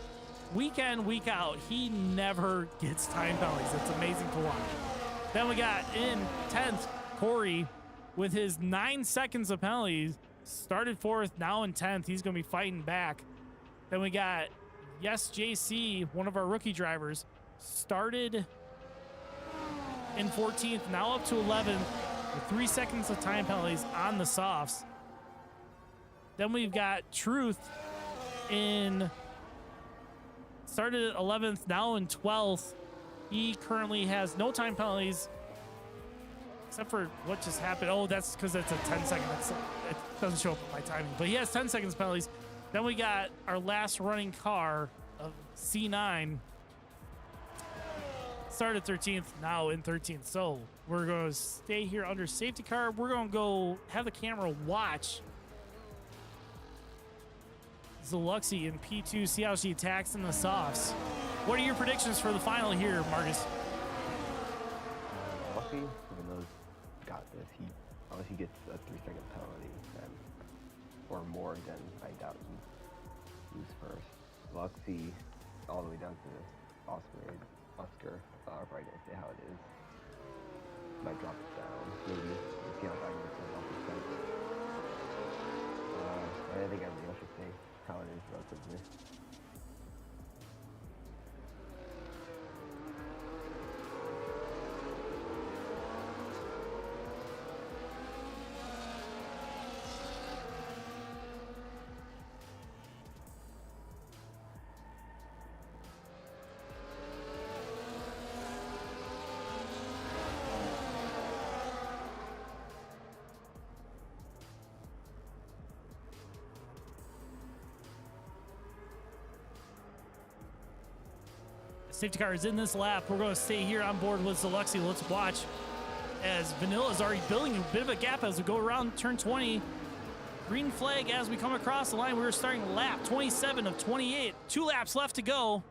Week in, week out, he never gets time penalties. It's amazing to watch. Then we got in 10th, Corey, with his 9 seconds of penalties, started 4th, now in 10th. He's going to be fighting back. Then we got Yes JC, one of our rookie drivers, started in 14th, now up to 11th, with 3 seconds of time penalties on the softs. Then we've got Truth in, started at 11th, now in 12th. He currently has no time penalties, except for what just happened. Oh, that's because it's a 10-second. It doesn't show up in my timing, but he has 10 seconds penalties. Then we got our last running car of C9. Started 13th, now in 13th. So we're going to stay here under safety car. We're going to go have the camera watch Zoluxi in P2, see how she attacks in the softs. What are your predictions for the final here, Marcus? Lucky, even though he's got this, unless he gets a 3-second penalty, then, or more, then I doubt he's first. Luxy, all the way down to Oscar, probably gonna say how it is. Might drop it down, maybe. We'll see how far it goes off the center. I think everybody else should say how it is relatively. Safety car is in this lap. We're going to stay here on board with Zoluxi. Let's watch as Vanilla is already building a bit of a gap as we go around turn 20. Green flag as we come across the line. We're starting lap 27 of 28. 2 laps left to go.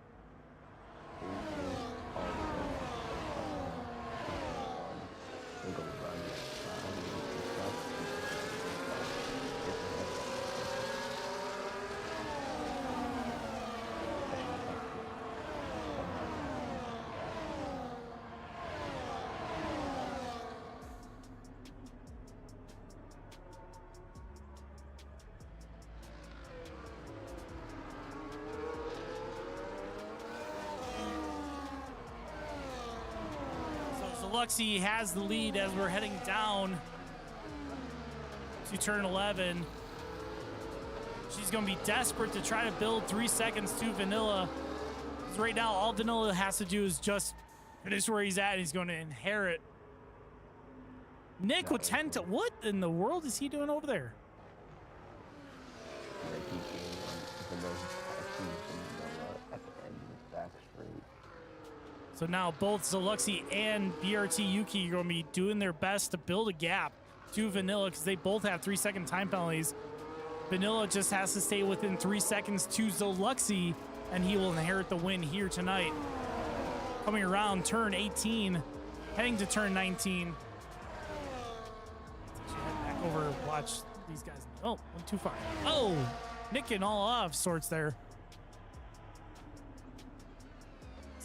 Luxy has the lead as we're heading down to turn 11. She's going to be desperate to try to build 3 seconds to Vanilla. Because right now, all Vanilla has to do is just finish where he's at, and he's going to inherit. Nick with 10 to... What in the world is he doing over there? So now both Zoluxi and BRT Yuki are going to be doing their best to build a gap to Vanilla because they both have 3 second time penalties. Vanilla just has to stay within 3 seconds to Zoluxi, and he will inherit the win here tonight. Coming around turn 18, heading to turn 19. overwatch these guys. Oh, went too far. Oh, nicking all off sorts there.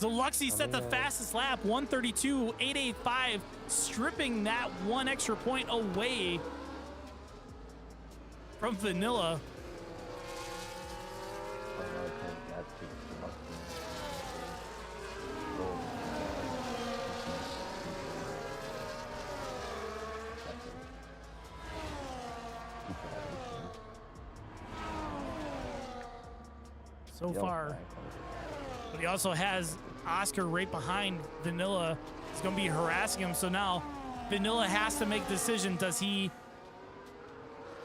Zaluxy set the fastest lap, 132.885, stripping that one extra point away from Vanilla. So far. But he also has Oscar right behind Vanilla. He's going to be harassing him. So now Vanilla has to make a decision. Does he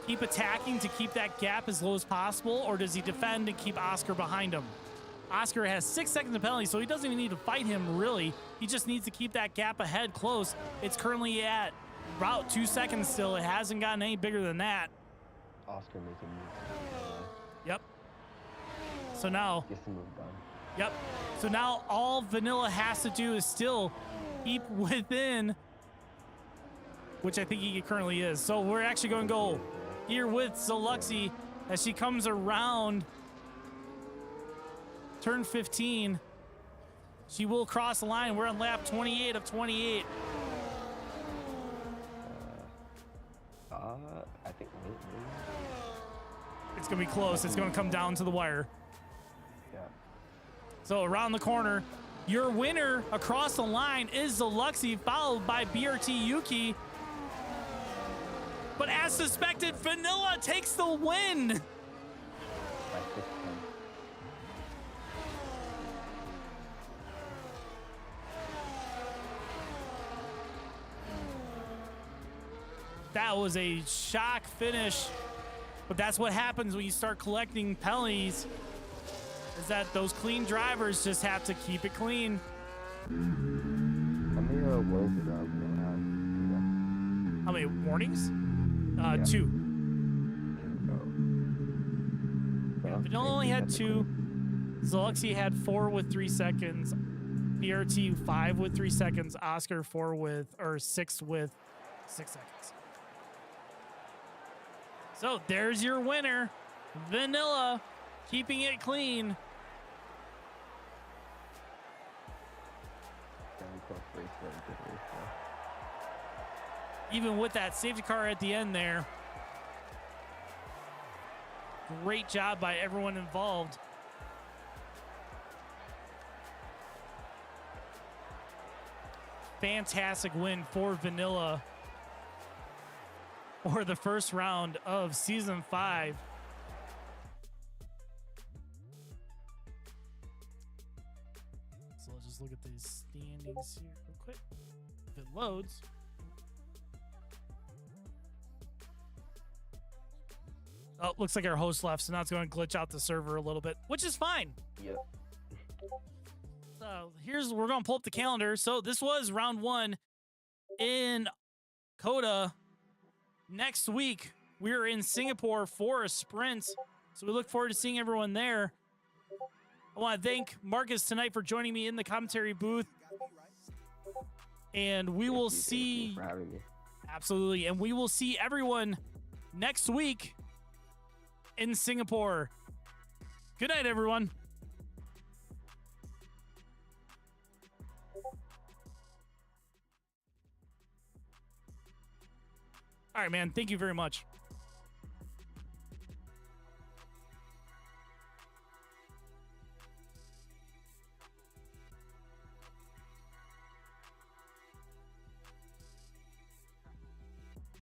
keep attacking to keep that gap as low as possible, or does he defend and keep Oscar behind him? Oscar has 6 seconds of penalty, so he doesn't even need to fight him, really. He just needs to keep that gap ahead close. It's currently at about 2 seconds still. It hasn't gotten any bigger than that. Oscar making moves. Yep. So now... Gets the move done. Yep. So now all Vanilla has to do is still keep within, which I think he currently is. So we're actually going to go here with Zaluxy as she comes around turn 15. She will cross the line. We're on lap 28 of 28. I think It's going to be close. It's going to come down to the wire. yeah. So around the corner, your winner across the line is Zaluxy, followed by BRT Yuki. But as suspected, Vanilla takes the win. By 6 points. That was a shock finish, but that's what happens when you start collecting penalties, is that those clean drivers just have to keep it clean. How many warnings did Vanilla have? How many warnings? Yeah. 2. Yeah, Vanilla only had 2. Zaluxy had 4 with 3 seconds. BRT 5 with 3 seconds. Oscar 6 with 6 seconds. So there's your winner, Vanilla, keeping it clean. Even with that safety car at the end there. Great job by everyone involved. Fantastic win for Vanilla for the first round of Season 5. So let's just look at these standings here real quick. If it loads. Oh, looks like our host left, so now it's going to glitch out the server a little bit, which is fine. Yep. So we're going to pull up the calendar. So this was round 1 in COTA. Next week, we're in Singapore for a sprint. So we look forward to seeing everyone there. I want to thank Marcus tonight for joining me in the commentary booth. And we will see... Thank you for having me. Absolutely. And we will see everyone next week in Singapore. Good night, everyone. All right, man. Thank you very much.